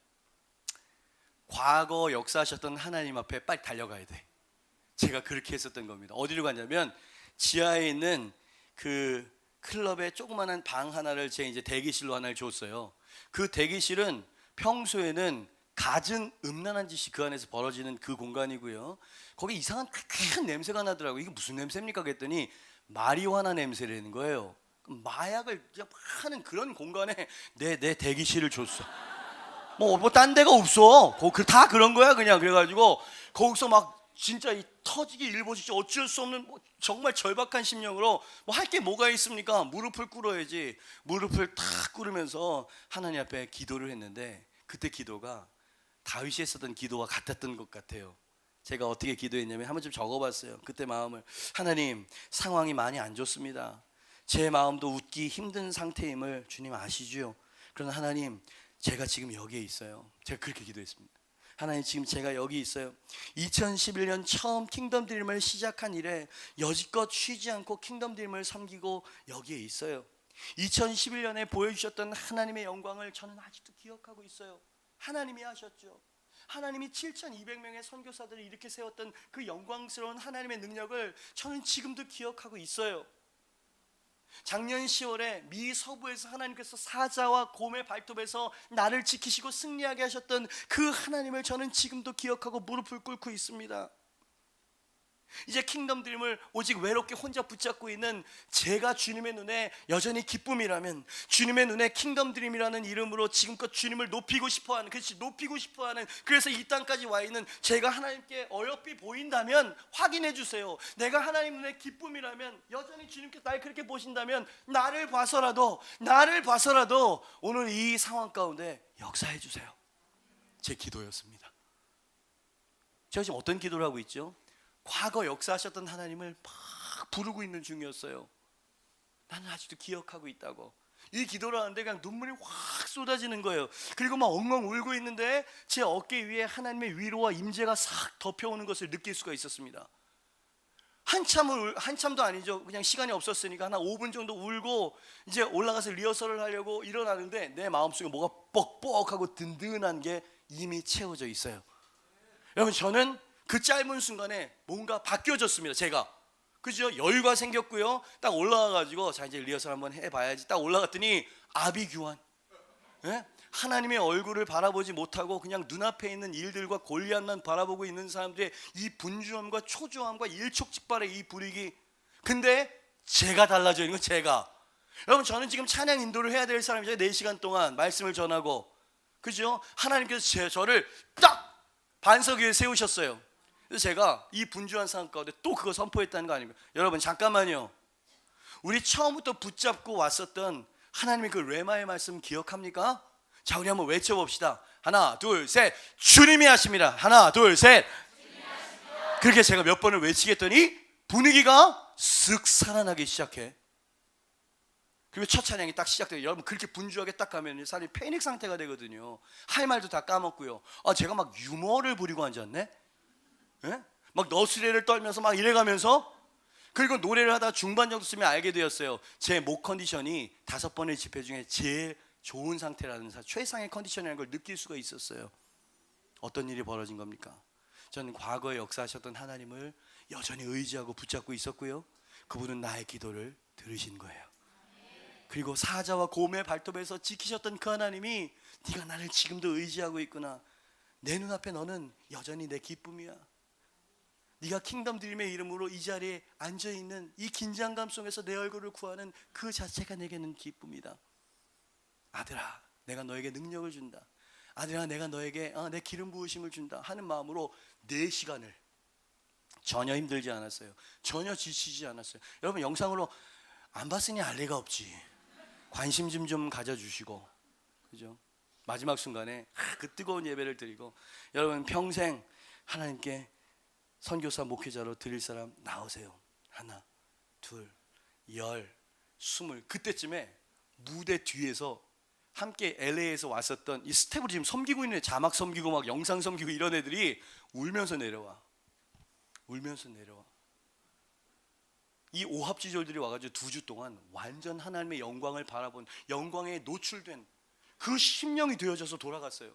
과거 역사하셨던 하나님 앞에 빨리 달려가야 돼. 제가 그렇게 했었던 겁니다. 어디로 갔냐면 지하에 있는 그 클럽에 조그마한 방 하나를 제 이제 대기실로 하나를 줬어요. 그 대기실은 평소에는 갖은 음란한 짓이 그 안에서 벌어지는 그 공간이고요. 거기 이상한 큰 냄새가 나더라고요. 이게 무슨 냄새입니까? 그랬더니 마리화나 냄새라는 거예요. 마약을 그냥 하는 그런 공간에 내 대기실을 줬어. 딴 데가 없어. 다 그런 거야 그냥. 그래가지고 거기서 막 진짜 이 터지기 일보시지 어쩔 수 없는 정말 절박한 심령으로 할 게 뭐가 있습니까? 무릎을 꿇어야지. 무릎을 탁 꿇으면서 하나님 앞에 기도를 했는데 그때 기도가 다윗이 했었던 기도와 같았던 것 같아요. 제가 어떻게 기도했냐면 한번 좀 적어봤어요. 그때 마음을. 하나님 상황이 많이 안 좋습니다. 제 마음도 웃기 힘든 상태임을 주님 아시죠? 그러나 하나님 제가 지금 여기에 있어요. 제가 그렇게 기도했습니다. 하나님 지금 제가 여기 있어요. 2011년 처음 킹덤 드림을 시작한 이래 여지껏 쉬지 않고 킹덤 드림을 섬기고 여기에 있어요. 2011년에 보여주셨던 하나님의 영광을 저는 아직도 기억하고 있어요. 하나님이 하셨죠. 하나님이 7,200명의 선교사들을 이렇게 세웠던 그 영광스러운 하나님의 능력을 저는 지금도 기억하고 있어요. 작년 10월에 미 서부에서 하나님께서 사자와 곰의 발톱에서 나를 지키시고 승리하게 하셨던 그 하나님을 저는 지금도 기억하고 무릎을 꿇고 있습니다. 이제 킹덤 드림을 오직 외롭게 혼자 붙잡고 있는 제가 주님의 눈에 여전히 기쁨이라면, 주님의 눈에 킹덤 드림이라는 이름으로 지금껏 주님을 높이고 싶어하는, 그렇지, 높이고 싶어하는, 그래서 이 땅까지 와 있는 제가 하나님께 어여삐 보인다면 확인해 주세요. 내가 하나님 눈에 기쁨이라면, 여전히 주님께서 날 그렇게 보신다면 나를 봐서라도 오늘 이 상황 가운데 역사해 주세요. 제 기도였습니다. 제가 지금 어떤 기도를 하고 있죠? 과거 역사하셨던 하나님을 막 부르고 있는 중이었어요. 나는 아직도 기억하고 있다고. 이 기도를 하는데 그냥 눈물이 확 쏟아지는 거예요. 그리고 막 엉엉 울고 있는데 제 어깨 위에 하나님의 위로와 임재가 싹 덮여오는 것을 느낄 수가 있었습니다. 한참도 아니죠. 그냥 시간이 없었으니까 한 5분 정도 울고 이제 올라가서 리허설을 하려고 일어나는데 내 마음속에 뭐가 뻑뻑하고 든든한 게 이미 채워져 있어요. 여러분, 저는 그 짧은 순간에 뭔가 바뀌어졌습니다. 제가, 그죠? 여유가 생겼고요. 딱 올라가가지고 자, 이제 리허설 한번 해봐야지. 딱 올라갔더니 아비규환, 예? 하나님의 얼굴을 바라보지 못하고 그냥 눈앞에 있는 일들과 골리앗만 바라보고 있는 사람들의 이 분주함과 초조함과 일촉즉발의 이 불이기. 근데 제가 달라져 있는 건 제가. 여러분, 저는 지금 찬양 인도를 해야 될 사람이죠. 4시간 동안 말씀을 전하고, 그죠? 하나님께서 저를 딱 반석 위에 세우셨어요. 그래서 제가 이 분주한 상황 가운데 또 그거 선포했다는 거 아닙니까? 여러분, 잠깐만요. 우리 처음부터 붙잡고 왔었던 하나님의 그 레마의 말씀 기억합니까? 자, 우리 한번 외쳐봅시다. 하나, 둘, 셋. 주님이 하십니다. 하나, 둘, 셋. 그렇게 제가 몇 번을 외치겠더니 분위기가 쓱 살아나기 시작해. 그리고 첫 찬양이 딱 시작돼요. 여러분, 그렇게 분주하게 딱 가면 사람이 패닉 상태가 되거든요. 할 말도 다 까먹고요. 제가 막 유머를 부리고 앉았네. 예? 막 너스레를 떨면서 막 이래가면서, 그리고 노래를 하다 중반 정도 쓰면 알게 되었어요. 제 목 컨디션이 5번의 집회 중에 제일 좋은 상태라는, 최상의 컨디션이라는 걸 느낄 수가 있었어요. 어떤 일이 벌어진 겁니까? 저는 과거에 역사하셨던 하나님을 여전히 의지하고 붙잡고 있었고요. 그분은 나의 기도를 들으신 거예요. 그리고 사자와 곰의 발톱에서 지키셨던 그 하나님이 네가 나를 지금도 의지하고 있구나. 내 눈앞에 너는 여전히 내 기쁨이야. 네가 킹덤 드림의 이름으로 이 자리에 앉아있는 이 긴장감 속에서 내 얼굴을 구하는 그 자체가 내게는 기쁨이다. 아들아, 내가 너에게 능력을 준다. 아들아, 내가 너에게 내 기름 부으심을 준다 하는 마음으로 4시간을 전혀 힘들지 않았어요. 전혀 지치지 않았어요. 여러분, 영상으로 안 봤으니 알 리가 없지. 관심 좀 가져주시고, 그죠? 마지막 순간에 그 뜨거운 예배를 드리고, 여러분 평생 하나님께 선교사 목회자로 드릴 사람 나오세요. 하나, 둘, 10, 20. 그때쯤에 무대 뒤에서 함께 LA에서 왔었던 이 스텝으로 지금 섬기고 있는, 자막 섬기고 막 영상 섬기고 이런 애들이 울면서 내려와. 이 오합지졸들이 와가지고 2주 동안 완전 하나님의 영광을 바라본, 영광에 노출된 그 심령이 되어져서 돌아갔어요.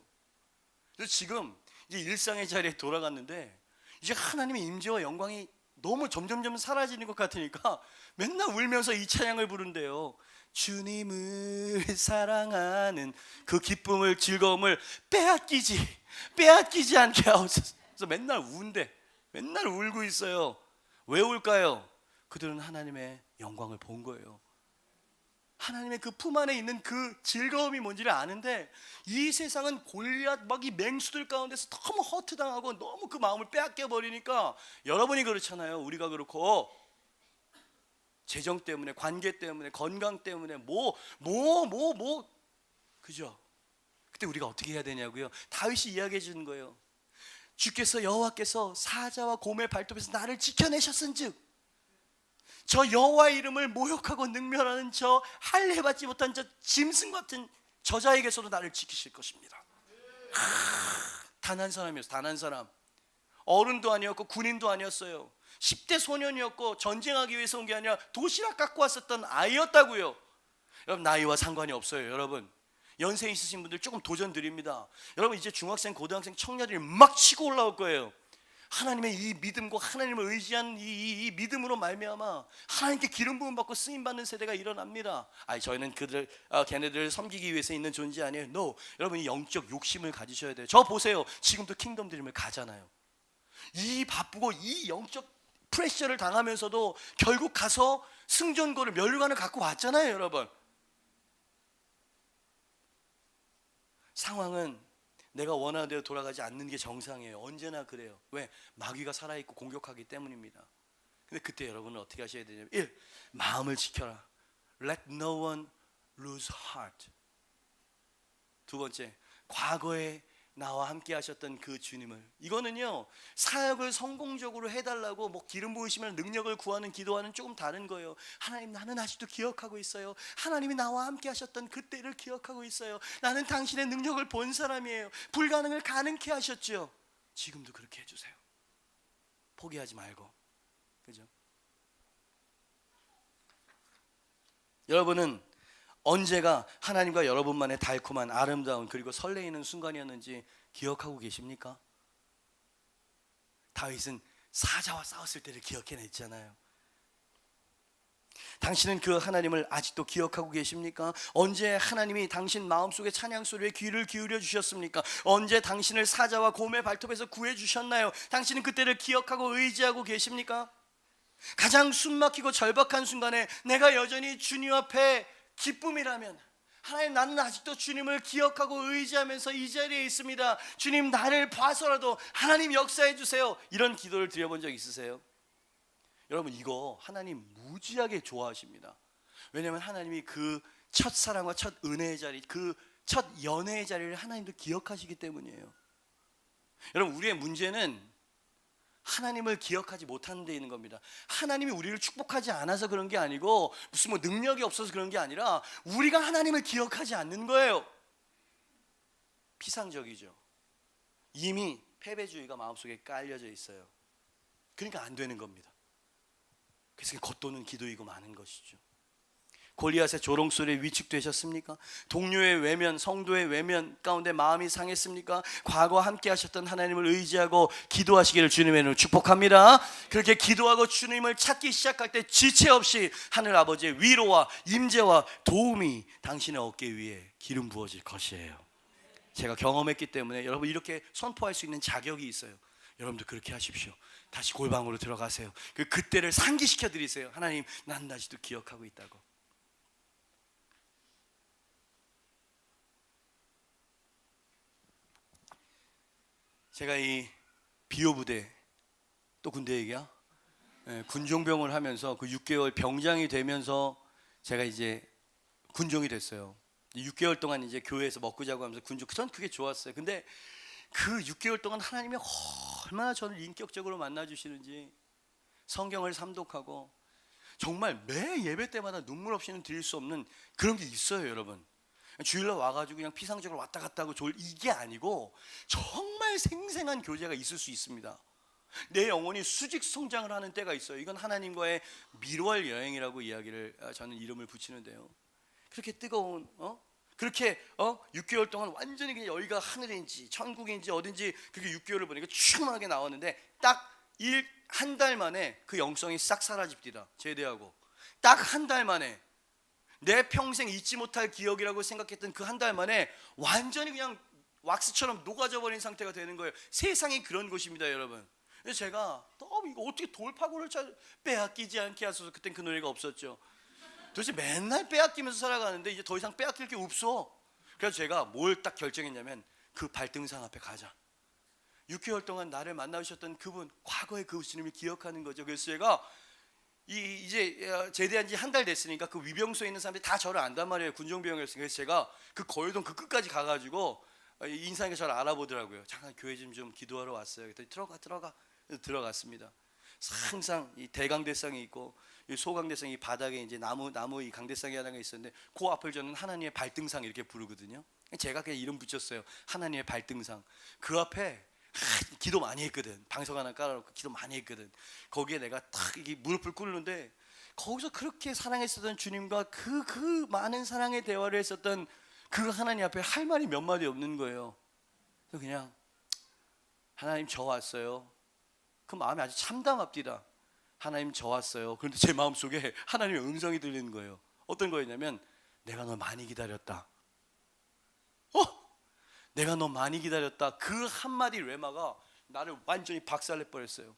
그래서 지금 이제 일상의 자리에 돌아갔는데 이제 하나님의 임재와 영광이 너무 점점 사라지는 것 같으니까 맨날 울면서 이 찬양을 부른대요. 주님을 사랑하는 그 기쁨을, 즐거움을 빼앗기지 않게 하옵소서. 그래서 맨날 운대, 맨날 울고 있어요. 왜 울까요? 그들은 하나님의 영광을 본 거예요. 하나님의 그 품 안에 있는 그 즐거움이 뭔지를 아는데, 이 세상은 골리앗 막 이 맹수들 가운데서 너무 허트당하고 너무 그 마음을 빼앗겨 버리니까, 여러분이 그렇잖아요. 우리가 그렇고, 재정 때문에, 관계 때문에, 건강 때문에 그죠? 그때 우리가 어떻게 해야 되냐고요? 다윗이 이야기해 주는 거예요. 주께서, 여호와께서 사자와 곰의 발톱에서 나를 지켜내셨은즉 저 여호와의 이름을 모욕하고 능멸하는 저 할례받지 못한 저 짐승 같은 저자에게서도 나를 지키실 것입니다. 단 한 사람이었어요. 단 한 사람. 어른도 아니었고 군인도 아니었어요. 10대 소년이었고 전쟁하기 위해서 온 게 아니라 도시락 갖고 왔었던 아이였다고요. 여러분, 나이와 상관이 없어요. 여러분, 연세 있으신 분들 조금 도전 드립니다. 여러분, 이제 중학생, 고등학생, 청년들이 막 치고 올라올 거예요. 하나님의 이 믿음과 하나님을 의지한 이 믿음으로 말미암아 하나님께 기름 부음 받고 쓰임 받는 세대가 일어납니다. 저희는 걔네들을 섬기기 위해서 있는 존재 아니에요. No. 여러분이 영적 욕심을 가지셔야 돼요. 저 보세요. 지금도 킹덤 드림을 가잖아요. 이 바쁘고 이 영적 프레셔를 당하면서도 결국 가서 승전고를 면류관을 갖고 왔잖아요, 여러분. 상황은 내가 원하는 대로 돌아가지 않는 게 정상이에요. 언제나 그래요. 왜? 마귀가 살아있고 공격하기 때문입니다. 근데 그때 여러분은 어떻게 하셔야 되냐면 1. 마음을 지켜라. Let no one lose heart. 두 번째, 과거에 나와 함께 하셨던 그 주님을, 이거는요 사역을 성공적으로 해달라고 뭐 기름 부으시면 능력을 구하는 기도와는 조금 다른 거예요. 하나님, 나는 아직도 기억하고 있어요. 하나님이 나와 함께 하셨던 그때를 기억하고 있어요. 나는 당신의 능력을 본 사람이에요. 불가능을 가능케 하셨죠. 지금도 그렇게 해주세요. 포기하지 말고. 그죠? 여러분은 언제가 하나님과 여러분만의 달콤한 아름다운 그리고 설레이는 순간이었는지 기억하고 계십니까? 다윗은 사자와 싸웠을 때를 기억해냈잖아요. 당신은 그 하나님을 아직도 기억하고 계십니까? 언제 하나님이 당신 마음속의 찬양 소리에 귀를 기울여 주셨습니까? 언제 당신을 사자와 곰의 발톱에서 구해 주셨나요? 당신은 그때를 기억하고 의지하고 계십니까? 가장 숨막히고 절박한 순간에 내가 여전히 주님 앞에 기쁨이라면, 하나님, 나는 아직도 주님을 기억하고 의지하면서 이 자리에 있습니다. 주님, 나를 봐서라도 하나님 역사해 주세요. 이런 기도를 드려본 적 있으세요? 여러분, 이거 하나님 무지하게 좋아하십니다. 왜냐하면 하나님이 그 첫사랑과 첫 은혜의 자리, 그 첫 연애의 자리를 하나님도 기억하시기 때문이에요. 여러분, 우리의 문제는 하나님을 기억하지 못하는 데 있는 겁니다. 하나님이 우리를 축복하지 않아서 그런 게 아니고, 무슨 뭐 능력이 없어서 그런 게 아니라 우리가 하나님을 기억하지 않는 거예요. 피상적이죠. 이미 패배주의가 마음속에 깔려져 있어요. 그러니까 안 되는 겁니다. 그래서 겉도는 기도이고 많은 것이죠. 골리앗의 조롱소리에 위축되셨습니까? 동료의 외면, 성도의 외면 가운데 마음이 상했습니까? 과거 함께 하셨던 하나님을 의지하고 기도하시기를 주님의 이름으로 축복합니다. 그렇게 기도하고 주님을 찾기 시작할 때 지체 없이 하늘 아버지의 위로와 임재와 도움이 당신의 어깨 위에 기름 부어질 것이에요. 제가 경험했기 때문에 여러분 이렇게 선포할 수 있는 자격이 있어요. 여러분도 그렇게 하십시오. 다시 골방으로 들어가세요. 그때를 상기시켜 드리세요. 하나님, 난 아직도 기억하고 있다고. 제가 이 비호 부대, 또 군대 얘기야? 군종병을 하면서 그 6개월 병장이 되면서 제가 이제 군종이 됐어요. 6개월 동안 이제 교회에서 먹고 자고 하면서 군종, 전 그게 좋았어요. 근데 그 6개월 동안 하나님이 얼마나 저를 인격적으로 만나주시는지, 성경을 삼독하고 정말 매 예배 때마다 눈물 없이는 드릴 수 없는 그런 게 있어요, 여러분. 주일날 와가지고 그냥 피상적으로 왔다 갔다 하고 이게 아니고 정말 생생한 교제가 있을 수 있습니다. 내 영혼이 수직 성장을 하는 때가 있어요. 이건 하나님과의 미로할 여행이라고 이야기를, 저는 이름을 붙이는데요. 그렇게 뜨거운 그렇게 6개월 동안 완전히 그냥 여기가 하늘인지 천국인지 어딘지 그렇게 6개월을 보니까 충만하게 나왔는데 딱 한 달 만에 그 영성이 싹 사라집니다. 제대하고 딱 한 달 만에 내 평생 잊지 못할 기억이라고 생각했던 그 한 달 만에 완전히 그냥 왁스처럼 녹아져 버린 상태가 되는 거예요. 세상이 그런 곳입니다, 여러분. 그래서 제가 이거 어떻게 돌파구를 빼앗기지 않게 하소서. 그땐 그 노래가 없었죠. 도대체 맨날 빼앗기면서 살아가는데 이제 더 이상 빼앗길 게 없어. 그래서 제가 뭘 딱 결정했냐면 그 발등상 앞에 가자. 6개월 동안 나를 만나주셨던 그분, 과거의 그 주님을 기억하는 거죠. 그래서 제가 이제 제대한 지 한 달 됐으니까 그 위병소에 있는 사람들이 다 저를 안단 말이에요. 군종병이었으니까. 그래서 제가 그 거의동 그 끝까지 가가지고 인사하니까 저를 알아보더라고요. 잠깐 교회 좀 기도하러 왔어요. 그랬더니 들어가. 그래서 들어갔습니다. 항상 이 대강대상이 있고 이 소강대상이 바닥에 이제 나무 이 강대상이 하나가 있었는데 그 앞을 저는 하나님의 발등상 이렇게 부르거든요. 제가 그냥 이름 붙였어요. 하나님의 발등상. 그 앞에 기도 많이 했거든. 방석 하나 깔아놓고 기도 많이 했거든. 거기에 내가 탁 이게 무릎을 꿇는데 거기서 그렇게 사랑했었던 주님과 그 많은 사랑의 대화를 했었던 그 하나님 앞에 할 말이 몇 마디 없는 거예요. 그래서 그냥 하나님 저 왔어요. 그 마음이 아주 참담합디다. 하나님 저 왔어요. 그런데 제 마음속에 하나님의 음성이 들리는 거예요. 어떤 거였냐면 내가 널 많이 기다렸다. 내가 너 많이 기다렸다. 그 한마디 레마가 나를 완전히 박살내 버렸어요.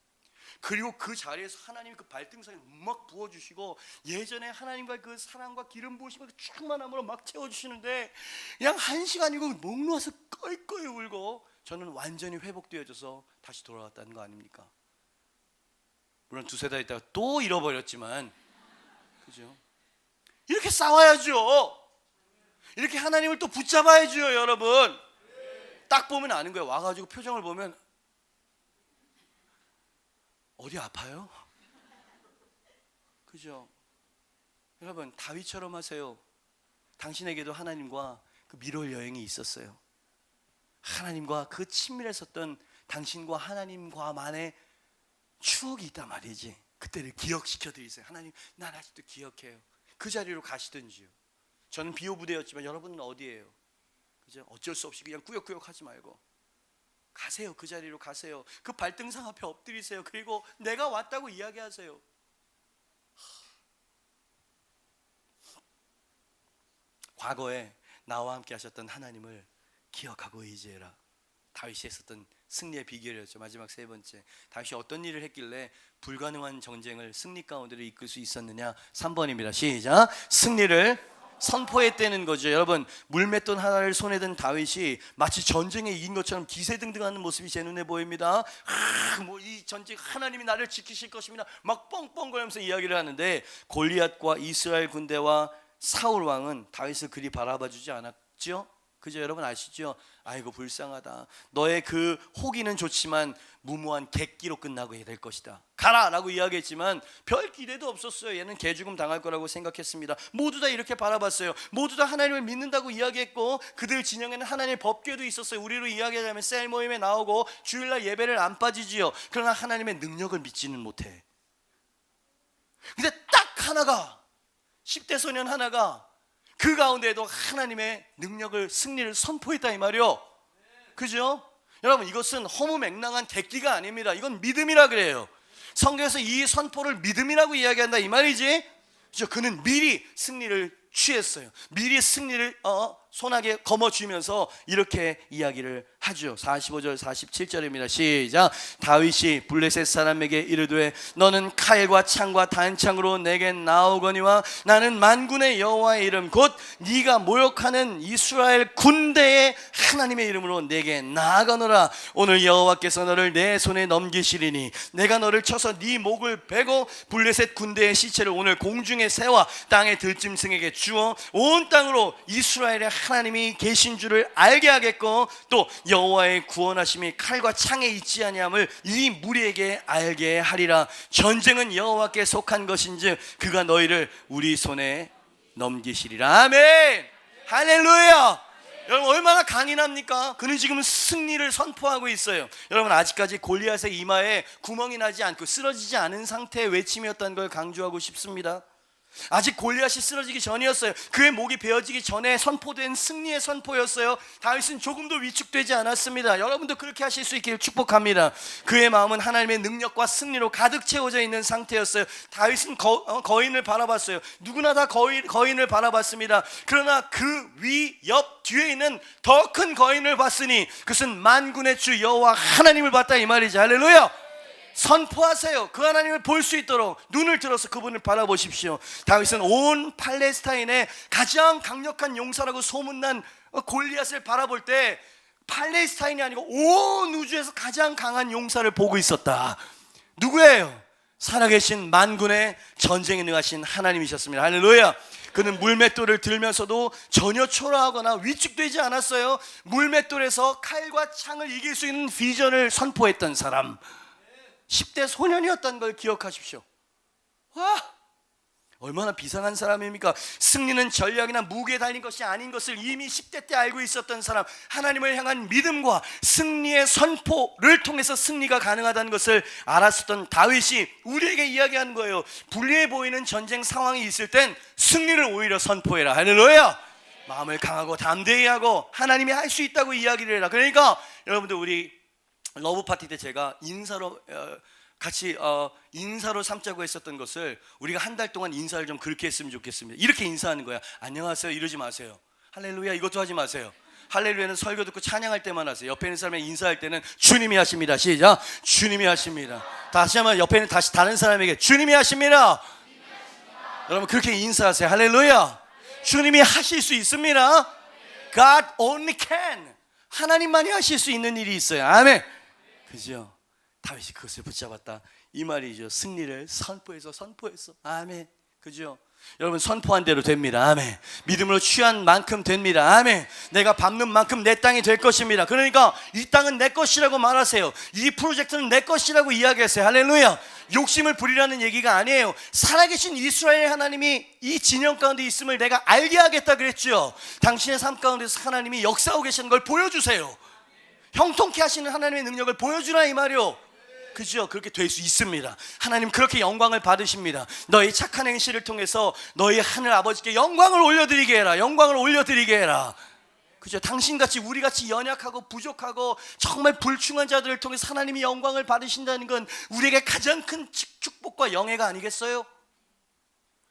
그리고 그 자리에서 하나님이 그 발등상에 막 부어주시고 예전에 하나님과 그 사랑과 기름 부으심과 그 충만함으로 막 채워주시는데 그냥 1시간이고 목 놓아서 껄껄 울고 저는 완전히 회복되어져서 다시 돌아왔다는 거 아닙니까? 물론 두세 달 있다가 또 잃어버렸지만, 그죠? 이렇게 싸워야죠. 이렇게 하나님을 또 붙잡아야죠, 여러분. 딱 보면 아는 거예요. 와가지고 표정을 보면 어디 아파요? 그죠? 여러분, 다윗처럼 하세요. 당신에게도 하나님과 그 미로의 여행이 있었어요. 하나님과 그 친밀했었던 당신과 하나님과만의 추억이 있단 말이지. 그때를 기억시켜 드리세요. 하나님, 난 아직도 기억해요. 그 자리로 가시든지요. 저는 비호부대였지만 여러분은 어디예요? 그죠? 어쩔 수 없이 그냥 꾸역꾸역 하지 말고 가세요. 그 자리로 가세요. 그 발등상 앞에 엎드리세요. 그리고 내가 왔다고 이야기하세요. 과거에 나와 함께 하셨던 하나님을 기억하고 의지해라. 다윗이 했었던 승리의 비결이었죠. 마지막 세 번째, 다윗이 어떤 일을 했길래 불가능한 전쟁을 승리 가운데로 이끌 수 있었느냐? 3번입니다. 시작. 승리를 선포했다는 거죠. 여러분, 물맷돈 하나를 손에 든 다윗이 마치 전쟁에 이긴 것처럼 기세등등하는 모습이 제 눈에 보입니다. 뭐 이 전쟁 하나님이 나를 지키실 것입니다. 막 뻥뻥거리면서 이야기를 하는데 골리앗과 이스라엘 군대와 사울 왕은 다윗을 그리 바라봐주지 않았죠. 그죠? 여러분 아시죠? 아이고 불쌍하다. 너의 그 호기는 좋지만 무모한 객기로 끝나고 될 것이다. 가라! 라고 이야기했지만 별 기대도 없었어요. 얘는 개죽음 당할 거라고 생각했습니다. 모두 다 이렇게 바라봤어요. 모두 다 하나님을 믿는다고 이야기했고 그들 진영에는 하나님의 법궤도 있었어요. 우리로 이야기하자면 셀 모임에 나오고 주일날 예배를 안 빠지지요. 그러나 하나님의 능력을 믿지는 못해. 근데 딱 하나가 10대 소년 하나가 그 가운데에도 하나님의 능력을 승리를 선포했다 이 말이요. 그죠? 여러분 이것은 허무맹랑한 객기가 아닙니다. 이건 믿음이라 그래요. 성경에서 이 선포를 믿음이라고 이야기한다 이 말이지. 그죠? 그는 미리 승리를 취했어요. 미리 승리를 손아귀에 거머쥐면서 이렇게 이야기를 하죠. 45절 47절입니다. 시작. 다윗이 블레셋 사람에게 이르되 너는 칼과 창과 단창으로 내게 나오거니와 나는 만군의 여호와의 이름 곧 네가 모욕하는 이스라엘 군대의 하나님의 이름으로 내게 나아가노라. 오늘 여호와께서 너를 내 손에 넘기시리니 내가 너를 쳐서 네 목을 베고 블레셋 군대의 시체를 오늘 공중에 세워 땅의 들짐승에게 주어 온 땅으로 이스라엘의 하나님이 계신 줄을 알게 하겠고 또 여호와의 구원하심이 칼과 창에 있지 아니함을 이 무리에게 알게 하리라. 전쟁은 여호와께 속한 것인즉 그가 너희를 우리 손에 넘기시리라. 아멘. 할렐루야. 여러분 얼마나 강인합니까? 그는 지금 승리를 선포하고 있어요. 여러분 아직까지 골리앗의 이마에 구멍이 나지 않고 쓰러지지 않은 상태의 외침이었다는 걸 강조하고 싶습니다. 아직 골리앗이 쓰러지기 전이었어요. 그의 목이 베어지기 전에 선포된 승리의 선포였어요. 다윗은 조금도 위축되지 않았습니다. 여러분도 그렇게 하실 수 있기를 축복합니다. 그의 마음은 하나님의 능력과 승리로 가득 채워져 있는 상태였어요. 다윗은 거인을 바라봤어요. 누구나 다 거인을 바라봤습니다. 그러나 그 위, 옆, 뒤에 있는 더 큰 거인을 봤으니 그것은 만군의 주 여호와 하나님을 봤다 이 말이죠. 할렐루야. 선포하세요. 그 하나님을 볼 수 있도록 눈을 들어서 그분을 바라보십시오. 다윗은 온 팔레스타인의 가장 강력한 용사라고 소문난 골리앗을 바라볼 때 팔레스타인이 아니고 온 우주에서 가장 강한 용사를 보고 있었다. 누구예요? 살아계신 만군의 전쟁에 능하신 하나님이셨습니다. 할렐루야. 그는 물맷돌을 들면서도 전혀 초라하거나 위축되지 않았어요. 물맷돌에서 칼과 창을 이길 수 있는 비전을 선포했던 사람, 10대 소년이었다는 걸 기억하십시오. 와, 얼마나 비상한 사람입니까? 승리는 전략이나 무기에 달린 것이 아닌 것을 이미 10대 때 알고 있었던 사람, 하나님을 향한 믿음과 승리의 선포를 통해서 승리가 가능하다는 것을 알았었던 다윗이 우리에게 이야기하는 거예요. 불리해 보이는 전쟁 상황이 있을 땐 승리를 오히려 선포해라. 할렐루야. 마음을 강하고 담대히 하고 하나님이 할 수 있다고 이야기를 해라. 그러니까 여러분들 우리 러브 파티 때 제가 인사로 같이 인사로 삼자고 했었던 것을 우리가 한 달 동안 인사를 좀 그렇게 했으면 좋겠습니다. 이렇게 인사하는 거야. 안녕하세요 이러지 마세요. 할렐루야 이것도 하지 마세요. 할렐루야는 설교 듣고 찬양할 때만 하세요. 옆에 있는 사람에게 인사할 때는 주님이 하십니다. 시작. 주님이 하십니다. 다시 한번 옆에 있는 다시 다른 사람에게 주님이 하십니다. 여러분 그렇게 인사하세요. 할렐루야. 주님이 하실 수 있습니다. God only can. 하나님만이 하실 수 있는 일이 있어요. 아멘. 그죠? 다윗이 그것을 붙잡았다. 이 말이죠. 승리를 선포해서 선포했어. 아멘. 그죠? 여러분 선포한 대로 됩니다. 아멘. 믿음으로 취한 만큼 됩니다. 아멘. 내가 밟는 만큼 내 땅이 될 것입니다. 그러니까 이 땅은 내 것이라고 말하세요. 이 프로젝트는 내 것이라고 이야기하세요. 할렐루야. 욕심을 부리라는 얘기가 아니에요. 살아계신 이스라엘 하나님이 이 진영 가운데 있음을 내가 알게 하겠다 그랬죠. 당신의 삶 가운데서 하나님이 역사하고 계시는 걸 보여주세요. 형통케 하시는 하나님의 능력을 보여주라 이 말이요. 그죠? 그렇게 될 수 있습니다. 하나님 그렇게 영광을 받으십니다. 너희 착한 행실을 통해서 너희 하늘 아버지께 영광을 올려드리게 해라. 영광을 올려드리게 해라. 그죠? 당신같이 우리같이 연약하고 부족하고 정말 불충한 자들을 통해서 하나님이 영광을 받으신다는 건 우리에게 가장 큰 축복과 영예가 아니겠어요?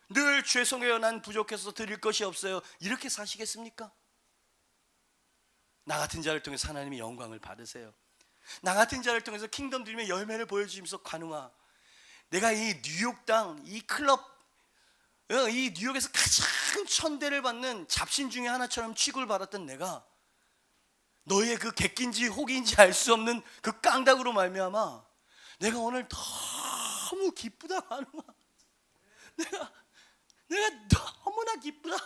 늘 죄송해요. 난 부족해서 드릴 것이 없어요. 이렇게 사시겠습니까? 나 같은 자를 통해서 하나님이 영광을 받으세요. 나 같은 자를 통해서 킹덤 드림의 열매를 보여주시면서 관웅아, 내가 이 뉴욕 땅, 이 클럽, 이 뉴욕에서 가장 천대를 받는 잡신 중에 하나처럼 취급을 받았던 내가 너의 그 객기인지 혹인지 알 수 없는 그 깡닭으로 말미암아 내가 오늘 너무 기쁘다 관웅아. 내가 너무나 기쁘다.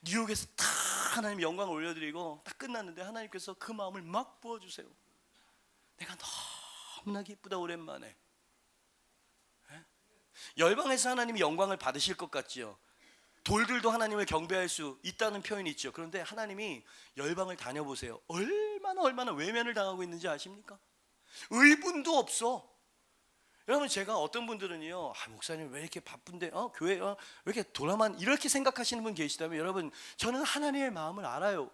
뉴욕에서 다 하나님 영광을 올려드리고 딱 끝났는데 하나님께서 그 마음을 막 부어주세요. 내가 너무나 기쁘다. 오랜만에 열방에서 하나님이 영광을 받으실 것 같지요. 돌들도 하나님을 경배할 수 있다는 표현이 있죠. 그런데 하나님이 열방을 다녀보세요. 얼마나 외면을 당하고 있는지 아십니까? 의분도 없어. 여러분 제가 어떤 분들은요, 목사님 왜 이렇게 바쁜데 교회 왜 이렇게 돌아만 이렇게 생각하시는 분 계시다면 여러분 저는 하나님의 마음을 알아요.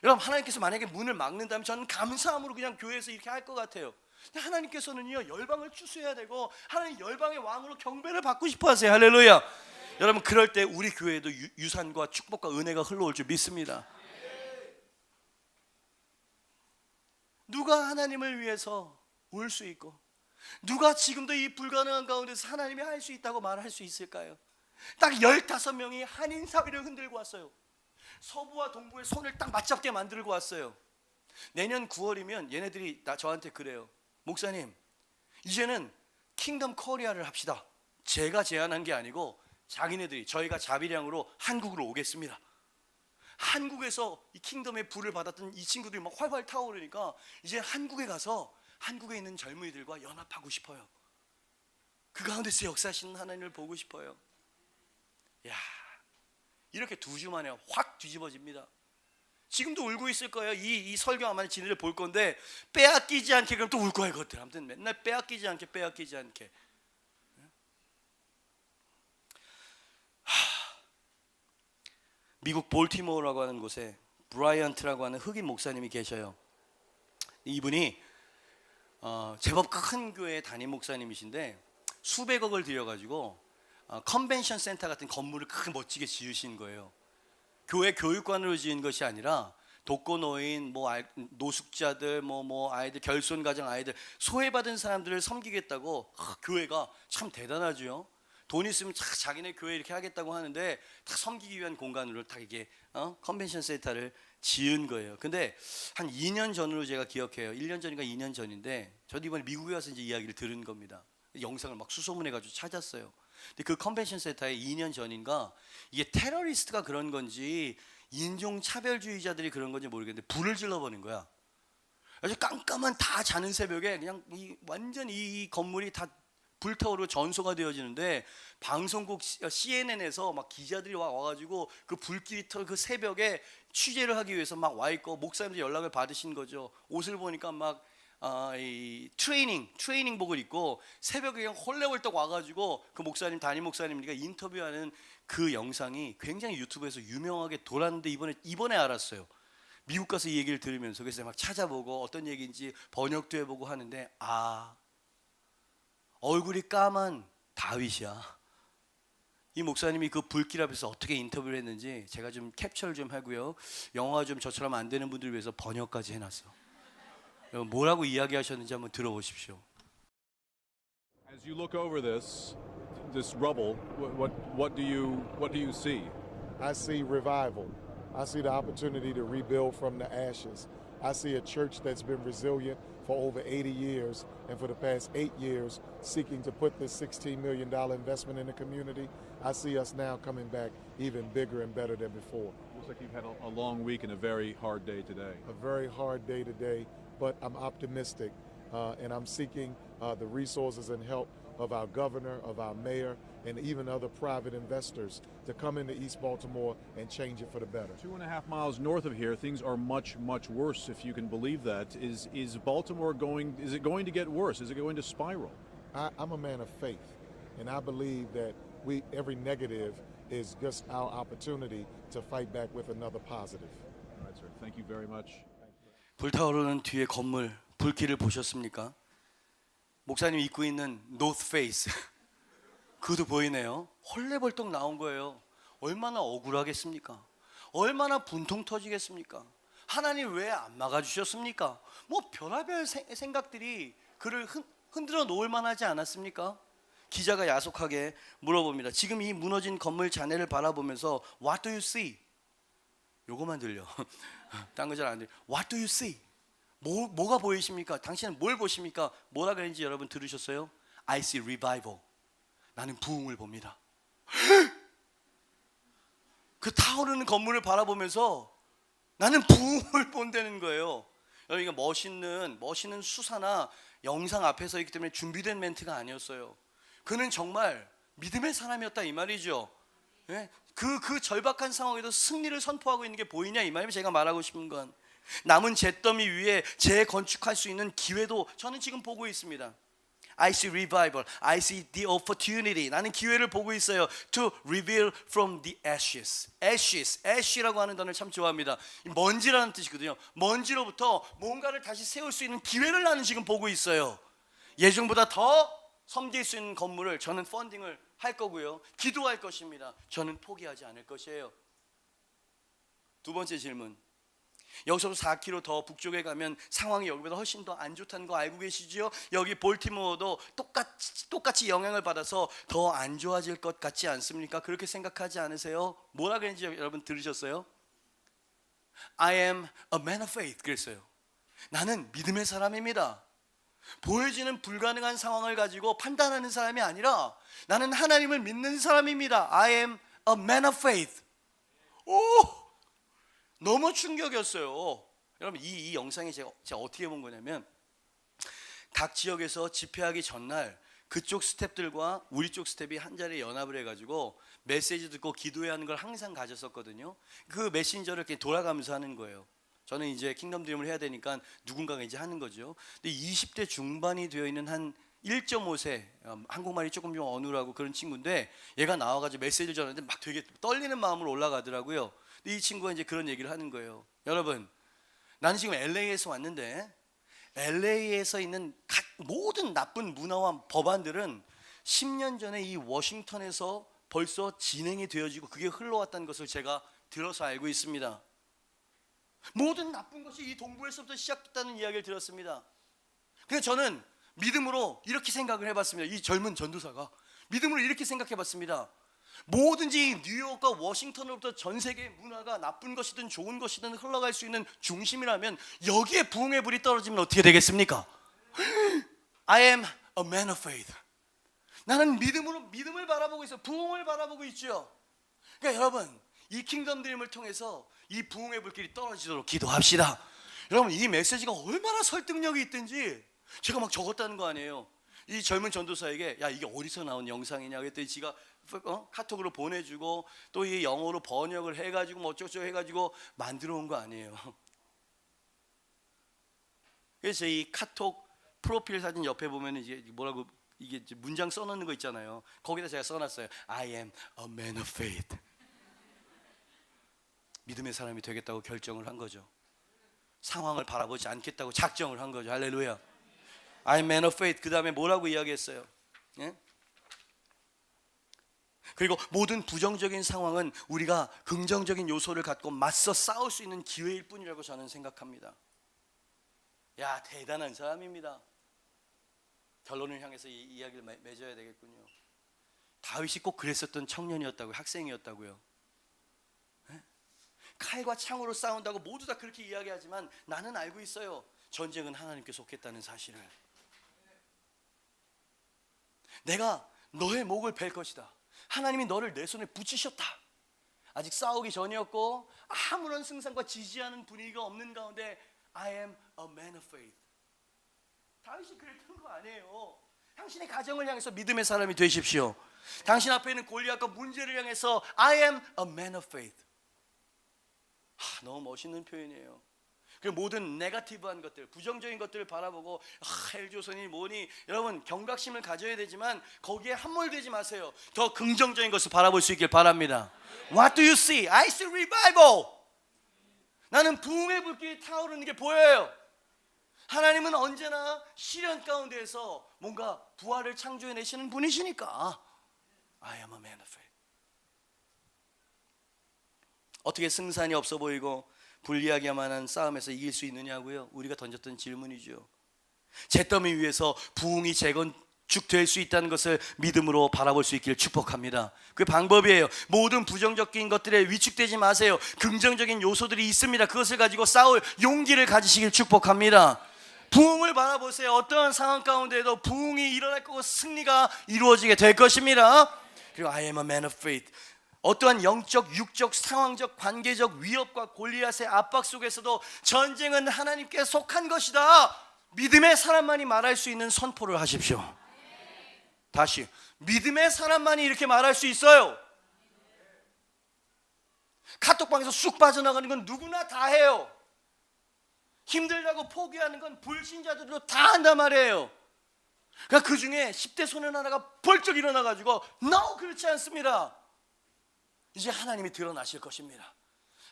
여러분 하나님께서 만약에 문을 막는다면 저는 감사함으로 그냥 교회에서 이렇게 할 것 같아요. 근데 하나님께서는요 열방을 추수해야 되고 하나님 열방의 왕으로 경배를 받고 싶어 하세요. 할렐루야. 여러분 그럴 때 우리 교회에도 유산과 축복과 은혜가 흘러올 줄 믿습니다. 누가 하나님을 위해서 울 수 있고 누가 지금도 이 불가능한 가운데서 하나님이 할 수 있다고 말할 수 있을까요? 딱 15명이 한인 사회를 흔들고 왔어요. 서부와 동부의 손을 딱 맞잡게 만들고 왔어요. 내년 9월이면 얘네들이 저한테 그래요. 목사님 이제는 킹덤 코리아를 합시다. 제가 제안한 게 아니고 자기네들이 저희가 자비량으로 한국으로 오겠습니다. 한국에서 이 킹덤의 불을 받았던 이 친구들이 막 활활 타오르니까 이제 한국에 가서 한국에 있는 젊은이들과 연합하고 싶어요. 그 가운데서 역사하시는 하나님을 보고 싶어요. 야, 이렇게 2주 만에 확 뒤집어집니다. 지금도 울고 있을 거예요. 이 설교 아마 지네들 볼 건데 빼앗기지 않게 그럼 또 울 거예요. 그것들 아무튼 맨날 빼앗기지 않게. 미국 볼티모어라고 하는 곳에 브라이언트라고 하는 흑인 목사님이 계셔요. 이분이 제법 큰 교회 담임 목사님이신데 수백억을 들여가지고 컨벤션 센터 같은 건물을 크게 멋지게 지으신 거예요. 교회 교육관으로 지은 것이 아니라 독거노인, 노숙자들, 아이들, 결손가정 아이들, 소외받은 사람들을 섬기겠다고 교회가 참 대단하죠. 돈 있으면 자기네 교회 이렇게 하겠다고 하는데 다 섬기기 위한 공간으로 딱 이게 컨벤션 센터를 지은 거예요. 근데 한 2년 전으로 제가 기억해요. 1년 전인가 2년 전인데 저도 이번에 미국에 와서 이제 이야기를 들은 겁니다. 영상을 막 수소문해가지고 찾았어요. 근데 그 컨벤션 센터에 2년 전인가 이게 테러리스트가 그런 건지 인종차별주의자들이 그런 건지 모르겠는데 불을 질러버린 거야. 아주 깜깜한 다 자는 새벽에 그냥 완전 이 건물이 다 불타오르고 전소가 되어지는데 방송국 CNN에서 막 기자들이 와가지고 그 불길이 터 그 새벽에 취재를 하기 위해서 막 와 있고 목사님들 연락을 받으신 거죠. 옷을 보니까 막 이 트레이닝복을 입고 새벽에 그냥 홀레벌떡 와가지고 그 목사님 담임 목사님이니까 인터뷰하는 그 영상이 굉장히 유튜브에서 유명하게 돌았는데 이번에 알았어요. 미국 가서 이 얘기를 들으면서 그래서 막 찾아보고 어떤 얘기인지 번역도 해보고 하는데 얼굴이 까만 다윗이야. 이 목사님이 그 불길 앞에서 어떻게 인터뷰를 했는지 제가 좀 캡처를 좀 하고요. 영어가 좀 저처럼 안 되는 분들을 위해서 번역까지 해놨어. 여러분 뭐라고 이야기하셨는지 한번 들어보십시오. As you look over this rubble, what do you see? I see revival. I see the opportunity to rebuild from the ashes. I see a church that's been resilient for over 80 years and for the past 8 years seeking to put this $16 million investment in the community. I see us now coming back even bigger and better than before. Looks like you've had a long week and a very hard day today. A very hard day today, but I'm optimistic and I'm seeking the resources and help of our governor, of our mayor, and even other private investors to come into East Baltimore and change it for the better. 2.5 miles north of here, things are much worse, if you can believe that. Is Baltimore going? Is it going to get worse? Is it going to spiral? I'm a man of faith, and I believe that every negative is just our opportunity to fight back with another positive. All right, sir. Thank you very much. 불타오르는 뒤에 건물 불길을 보셨습니까? 목사님 입고 있는 노스페이스 그도 보이네요. 헐레벌떡 나온 거예요. 얼마나 억울하겠습니까? 얼마나 분통 터지겠습니까? 하나님 왜 안 막아주셨습니까? 뭐 별의별 생각들이 그를 흔들어 놓을 만하지 않았습니까? 기자가 야속하게 물어봅니다. 지금 이 무너진 건물 잔해를 바라보면서 What do you see? 요거만 들려. 딴 거 잘 안 들려. What do you see? 뭐가 보이십니까? 당신은 뭘 보십니까? 뭐라 그랬는지 여러분 들으셨어요? I see revival. 나는 부흥을 봅니다. 그 타오르는 건물을 바라보면서 나는 부흥을 본다는 거예요. 여러분 이거 멋있는 수사나 영상 앞에서 있기 때문에 준비된 멘트가 아니었어요. 그는 정말 믿음의 사람이었다 이 말이죠. 예? 그 절박한 상황에도 승리를 선포하고 있는 게 보이냐 이 말이면 제가 말하고 싶은 건 남은 잿더미 위에 재건축할 수 있는 기회도 저는 지금 보고 있습니다. I see revival. I see the opportunity. 나는 기회를 보고 있어요. To reveal from the ashes. ash라고 하는 단어를 참 좋아합니다. 먼지라는 뜻이거든요. 먼지로부터 뭔가를 다시 세울 수 있는 기회를 나는 지금 보고 있어요. 예전보다 더 섬길 수 있는 건물을 저는 펀딩을 할 거고요. 기도할 것입니다. 저는 포기하지 않을 것이에요. 두 번째 질문. 여기서부터 4km 더 북쪽에 가면 상황이 여기보다 훨씬 더 안 좋다는 거 알고 계시지요? 여기 볼티모어도 똑같이 영향을 받아서 더 안 좋아질 것 같지 않습니까? 그렇게 생각하지 않으세요? 뭐라 그랬는지 여러분 들으셨어요? I am a man of faith 그랬어요. 나는 믿음의 사람입니다. 보여지는 불가능한 상황을 가지고 판단하는 사람이 아니라 나는 하나님을 믿는 사람입니다. I am a man of faith. 오! 너무 충격이었어요. 여러분 이 영상이 제가 어떻게 본 거냐면 각 지역에서 집회하기 전날 그쪽 스텝들과 우리 쪽 스텝이 한 자리에 연합을 해가지고 메시지 듣고 기도해야 하는 걸 항상 가졌었거든요. 그 메신저를 이렇게 돌아가면서 하는 거예요. 저는 이제 킹덤 드림을 해야 되니까 누군가가 이제 하는 거죠. 근데 20대 중반이 되어 있는 한 1.5세 한국말이 조금 좀 어눌하고 그런 친구인데 얘가 나와가지고 메시지를 전하는데 막 되게 떨리는 마음으로 올라가더라고요. 이 친구가 이제 그런 얘기를 하는 거예요. 여러분, 나는 지금 LA에서 왔는데 LA에서 있는 모든 나쁜 문화와 법안들은 10년 전에 이 워싱턴에서 벌써 진행이 되어지고 그게 흘러왔다는 것을 제가 들어서 알고 있습니다. 모든 나쁜 것이 이 동부에서부터 시작됐다는 이야기를 들었습니다. 그래서 저는 믿음으로 이렇게 생각을 해봤습니다. 이 젊은 전도사가 믿음으로 이렇게 생각해봤습니다. 뭐든지 뉴욕과 워싱턴으로부터 전 세계의 문화가 나쁜 것이든 좋은 것이든 흘러갈 수 있는 중심이라면 여기에 부흥의 불이 떨어지면 어떻게 되겠습니까? I am a man of faith. 나는 믿음을 바라보고 있어요. 부흥을 바라보고 있죠. 그러니까 여러분 이 킹덤 드림을 통해서 이 부흥의 불길이 떨어지도록 기도합시다. 여러분 이 메시지가 얼마나 설득력이 있든지 제가 막 적었다는 거 아니에요. 이 젊은 전도사에게 야 이게 어디서 나온 영상이냐 그랬더니 지가 카톡으로 보내주고 또 이 영어로 번역을 해가지고 뭐 어쩌고저쩌고 해가지고 만들어 온 거 아니에요. 그래서 이 카톡 프로필 사진 옆에 보면 이제 뭐라고 이게 문장 써놓는 거 있잖아요. 거기다 제가 써놨어요. I am a man of faith. 믿음의 사람이 되겠다고 결정을 한 거죠. 상황을 바라보지 않겠다고 작정을 한 거죠. 할렐루야. I am man of faith. 그 다음에 뭐라고 이야기했어요? 예? 그리고 모든 부정적인 상황은 우리가 긍정적인 요소를 갖고 맞서 싸울 수 있는 기회일 뿐이라고 저는 생각합니다. 야, 대단한 사람입니다. 결론을 향해서 이 이야기를 맺어야 되겠군요. 다윗이 꼭 그랬었던 청년이었다고요. 학생이었다고요. 네? 칼과 창으로 싸운다고 모두 다 그렇게 이야기하지만 나는 알고 있어요. 전쟁은 하나님께 속했다는 사실을. 내가 너의 목을 벨 것이다. 하나님이 너를 내 손에 붙이셨다. 아직 싸우기 전이었고 아무런 승산과 지지하는 분위기가 없는 가운데 I am a man of faith. 다윗이 그랬던 거 아니에요. 당신의 가정을 향해서 믿음의 사람이 되십시오. 당신 앞에 있는 골리앗과 문제를 향해서 I am a man of faith. 너무 멋있는 표현이에요. 그리고 모든 네거티브한 것들, 부정적인 것들을 바라보고 헬조선이 뭐니, 여러분 경각심을 가져야 되지만 거기에 함몰되지 마세요. 더 긍정적인 것을 바라볼 수 있길 바랍니다. What do you see? I see revival. 나는 부흥의 불길이 타오르는 게 보여요. 하나님은 언제나 시련 가운데에서 뭔가 부활을 창조해내시는 분이시니까 I am a man of faith. 어떻게 승산이 없어 보이고 불리하기만 한 싸움에서 이길 수 있느냐고요? 우리가 던졌던 질문이죠. 잿더미 위에서 부흥이 재건축될 수 있다는 것을 믿음으로 바라볼 수 있기를 축복합니다. 그 방법이에요. 모든 부정적인 것들에 위축되지 마세요. 긍정적인 요소들이 있습니다. 그것을 가지고 싸울 용기를 가지시길 축복합니다. 부흥을 바라보세요. 어떠한 상황 가운데에도 부흥이 일어날 거고 승리가 이루어지게 될 것입니다. 그리고 I am a man of faith. 어떠한 영적, 육적, 상황적, 관계적 위협과 골리앗의 압박 속에서도 전쟁은 하나님께 속한 것이다. 믿음의 사람만이 말할 수 있는 선포를 하십시오. 다시, 믿음의 사람만이 이렇게 말할 수 있어요. 카톡방에서 쑥 빠져나가는 건 누구나 다 해요. 힘들다고 포기하는 건 불신자들도 다 한단 말이에요. 그러니까 그 중에 10대 소년 하나가 벌쩍 일어나가지고 No, 그렇지 않습니다. 이제 하나님이 드러나실 것입니다.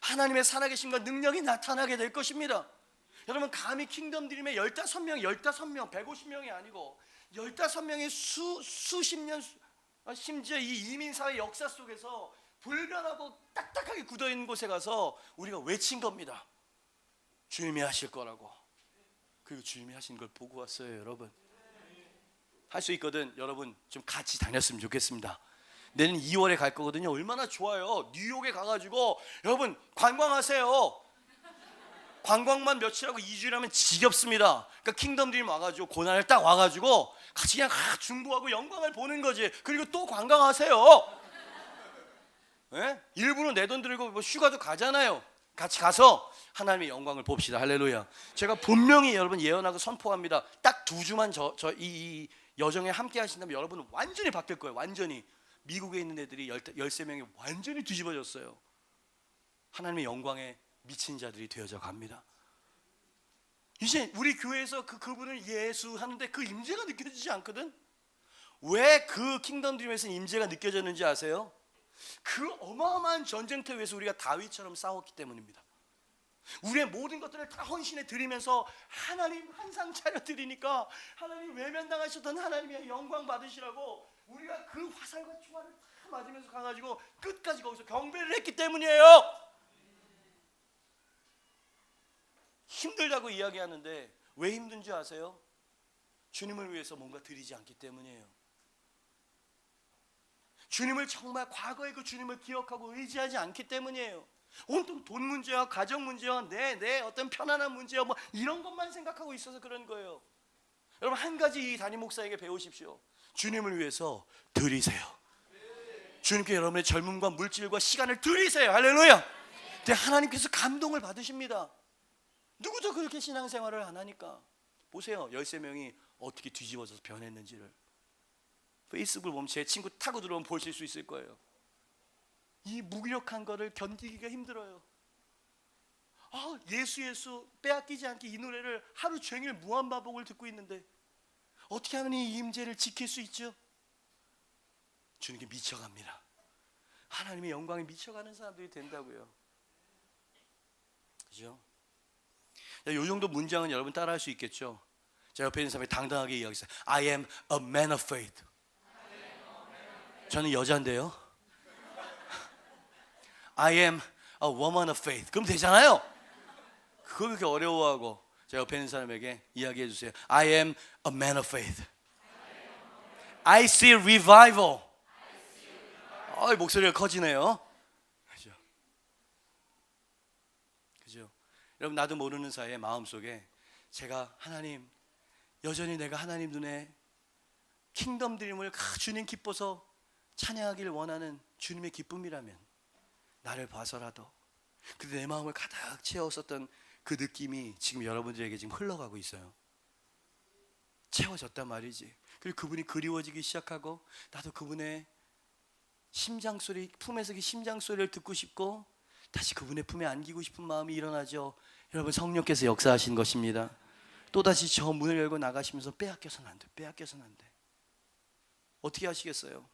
하나님의 살아계심과 능력이 나타나게 될 것입니다. 여러분 감히 킹덤 드림의 15명, 150명이 아니고 15명의 수십 년, 심지어 이 이민사회 역사 속에서 불변하고 딱딱하게 굳어있는 곳에 가서 우리가 외친 겁니다. 주님이 하실 거라고. 그리고 주님이 하신 걸 보고 왔어요. 여러분 할 수 있거든. 여러분 좀 같이 다녔으면 좋겠습니다. 내년 2월에 갈 거거든요. 얼마나 좋아요. 뉴욕에 가가지고 여러분 관광하세요. 관광만 며칠하고 2주일 하면 지겹습니다. 그러니까 킹덤 드림 와가지고 고난을 딱 와가지고 같이 그냥 중보하고 영광을 보는 거지. 그리고 또 관광하세요. 네? 일부러 내 돈 들고 뭐 휴가도 가잖아요. 같이 가서 하나님의 영광을 봅시다. 할렐루야. 제가 분명히 여러분 예언하고 선포합니다. 딱 2주만 이 여정에 함께 하신다면 여러분은 완전히 바뀔 거예요. 완전히. 미국에 있는 애들이 13명이 완전히 뒤집어졌어요. 하나님의 영광에 미친 자들이 되어져 갑니다. 이제 우리 교회에서 그분을 예수하는데 그 임재가 느껴지지 않거든. 왜 그 킹덤 드림에서 임재가 느껴졌는지 아세요? 그 어마어마한 전쟁터 위에서 우리가 다윗처럼 싸웠기 때문입니다. 우리의 모든 것들을 다 헌신해 드리면서 하나님 한상 차려 드리니까 하나님 외면당하셨던 하나님의 영광 받으시라고 우리가 그 화살과 총알을 다 맞으면서 가가지고 끝까지 거기서 경배를 했기 때문이에요. 힘들다고 이야기하는데 왜 힘든지 아세요? 주님을 위해서 뭔가 드리지 않기 때문이에요. 주님을 정말 과거의 그 주님을 기억하고 의지하지 않기 때문이에요. 온통 돈 문제와 가정 문제와 내 어떤 편안한 문제와 뭐 이런 것만 생각하고 있어서 그런 거예요. 여러분 한 가지 이 담임 목사에게 배우십시오. 주님을 위해서 드리세요. 주님께 여러분의 젊음과 물질과 시간을 드리세요. 할렐루야. 근데 하나님께서 감동을 받으십니다. 누구도 그렇게 신앙생활을 안 하니까. 보세요. 13명이 어떻게 뒤집어져서 변했는지를. 페이스북을 보면 제 친구 타고 들어오면 보실 수 있을 거예요. 이 무기력한 거를 견디기가 힘들어요. 예수 빼앗기지 않게 이 노래를 하루 종일 무한반복을 듣고 있는데 어떻게 하면 이 임재를 지킬 수 있죠? 주님께 미쳐갑니다. 하나님의 영광에 미쳐가는 사람들이 된다고요. 그죠? 이 정도 문장은 여러분 따라할 수 있겠죠? 제 옆에 있는 사람이 당당하게 이야기했어요. I am a man of faith. 저는 여자인데요. I am a woman of faith. 그럼 되잖아요. 그걸 그렇게 어려워하고 제 옆에 있는 사람에게 이야기해 주세요. I am a man of faith. I see revival. 목소리가 커지네요. 그죠? 그죠? 여러분, 나도 모르는 사이에 마음속에 제가 하나님, 여전히 내가 하나님 눈에 킹덤 드림을 주님 기뻐서 찬양하기를 원하는 주님의 기쁨이라면 나를 봐서라도, 근데 내 마음을 가득 채웠었던 그 느낌이 지금 여러분들에게 지금 흘러가고 있어요. 채워졌단 말이지. 그리고 그분이 그리워지기 시작하고 나도 그분의 심장소리, 품에서 그 심장소리를 듣고 싶고 다시 그분의 품에 안기고 싶은 마음이 일어나죠. 여러분, 성령께서 역사하신 것입니다. 또다시 저 문을 열고 나가시면서 빼앗겨서는 안 돼, 빼앗겨서는 안 돼. 어떻게 하시겠어요?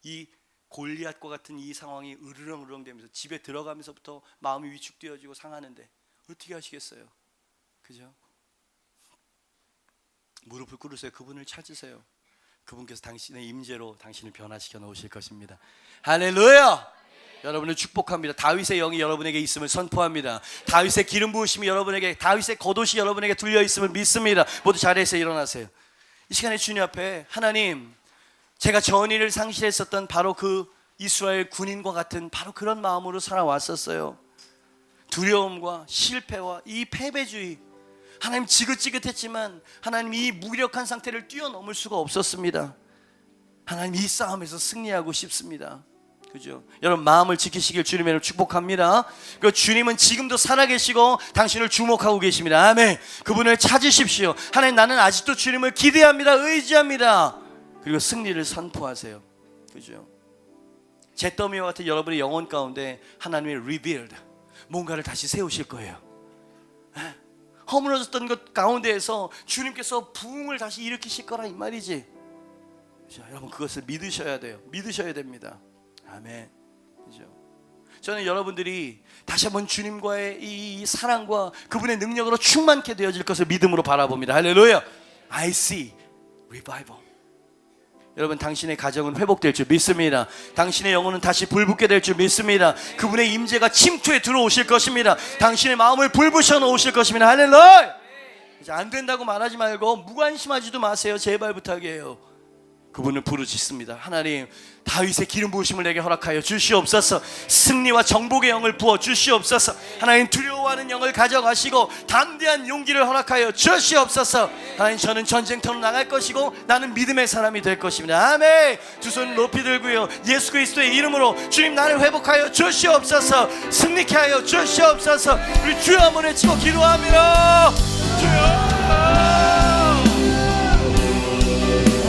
이 골리앗과 같은 이 상황이 으르렁으르렁 되면서 집에 들어가면서부터 마음이 위축되어지고 상하는데 어떻게 하시겠어요? 그죠? 무릎을 꿇으세요. 그분을 찾으세요. 그분께서 당신의 임재로 당신을 변화시켜 놓으실 것입니다. 할렐루야! 여러분을 축복합니다. 다윗의 영이 여러분에게 있음을 선포합니다. 다윗의 기름 부으심이 여러분에게, 다윗의 겉옷이 여러분에게 둘려 있음을 믿습니다. 모두 자리에서 일어나세요. 이 시간에 주님 앞에, 하나님, 제가 전의를 상실했었던 바로 그 이스라엘 군인과 같은 바로 그런 마음으로 살아왔었어요. 두려움과 실패와 이 패배주의, 하나님, 지긋지긋했지만 하나님, 이 무기력한 상태를 뛰어넘을 수가 없었습니다. 하나님, 이 싸움에서 승리하고 싶습니다. 그죠? 여러분, 마음을 지키시길 주님의 이름으로 축복합니다. 그 주님은 지금도 살아계시고 당신을 주목하고 계십니다. 아멘. 그분을 찾으십시오. 하나님, 나는 아직도 주님을 기대합니다. 의지합니다. 그리고 승리를 선포하세요. 그죠? 잿더미와 같은 여러분의 영혼 가운데 하나님의 revealed, 뭔가를 다시 세우실 거예요. 허물어졌던 것 가운데에서 주님께서 부흥을 다시 일으키실 거라, 이 말이지. 그죠? 여러분, 그것을 믿으셔야 돼요. 믿으셔야 됩니다. 아멘. 그죠? 저는 여러분들이 다시 한번 주님과의 이 사랑과 그분의 능력으로 충만케 되어질 것을 믿음으로 바라봅니다. 할렐루야. I see revival. 여러분, 당신의 가정은 회복될 줄 믿습니다. 당신의 영혼은 다시 불붙게 될 줄 믿습니다. 그분의 임재가 침투에 들어오실 것입니다. 당신의 마음을 불부셔 놓으실 것입니다. 할렐루야. 안 된다고 말하지 말고 무관심하지도 마세요. 제발 부탁이에요. 그분을 부르짖습니다. 하나님, 다윗의 기름 부으심을 내게 허락하여 주시옵소서. 승리와 정복의 영을 부어 주시옵소서. 하나님, 두려워하는 영을 가져가시고 담대한 용기를 허락하여 주시옵소서. 하나님, 저는 전쟁터로 나갈 것이고 나는 믿음의 사람이 될 것입니다. 아멘. 두 손 높이 들고요, 예수 그리스도의 이름으로 주님, 나를 회복하여 주시옵소서. 승리케 하여 주시옵소서. 우리 주여 한번 외치고 기도합니다. 주여.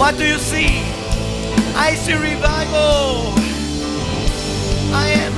What do you see? I see revival. I am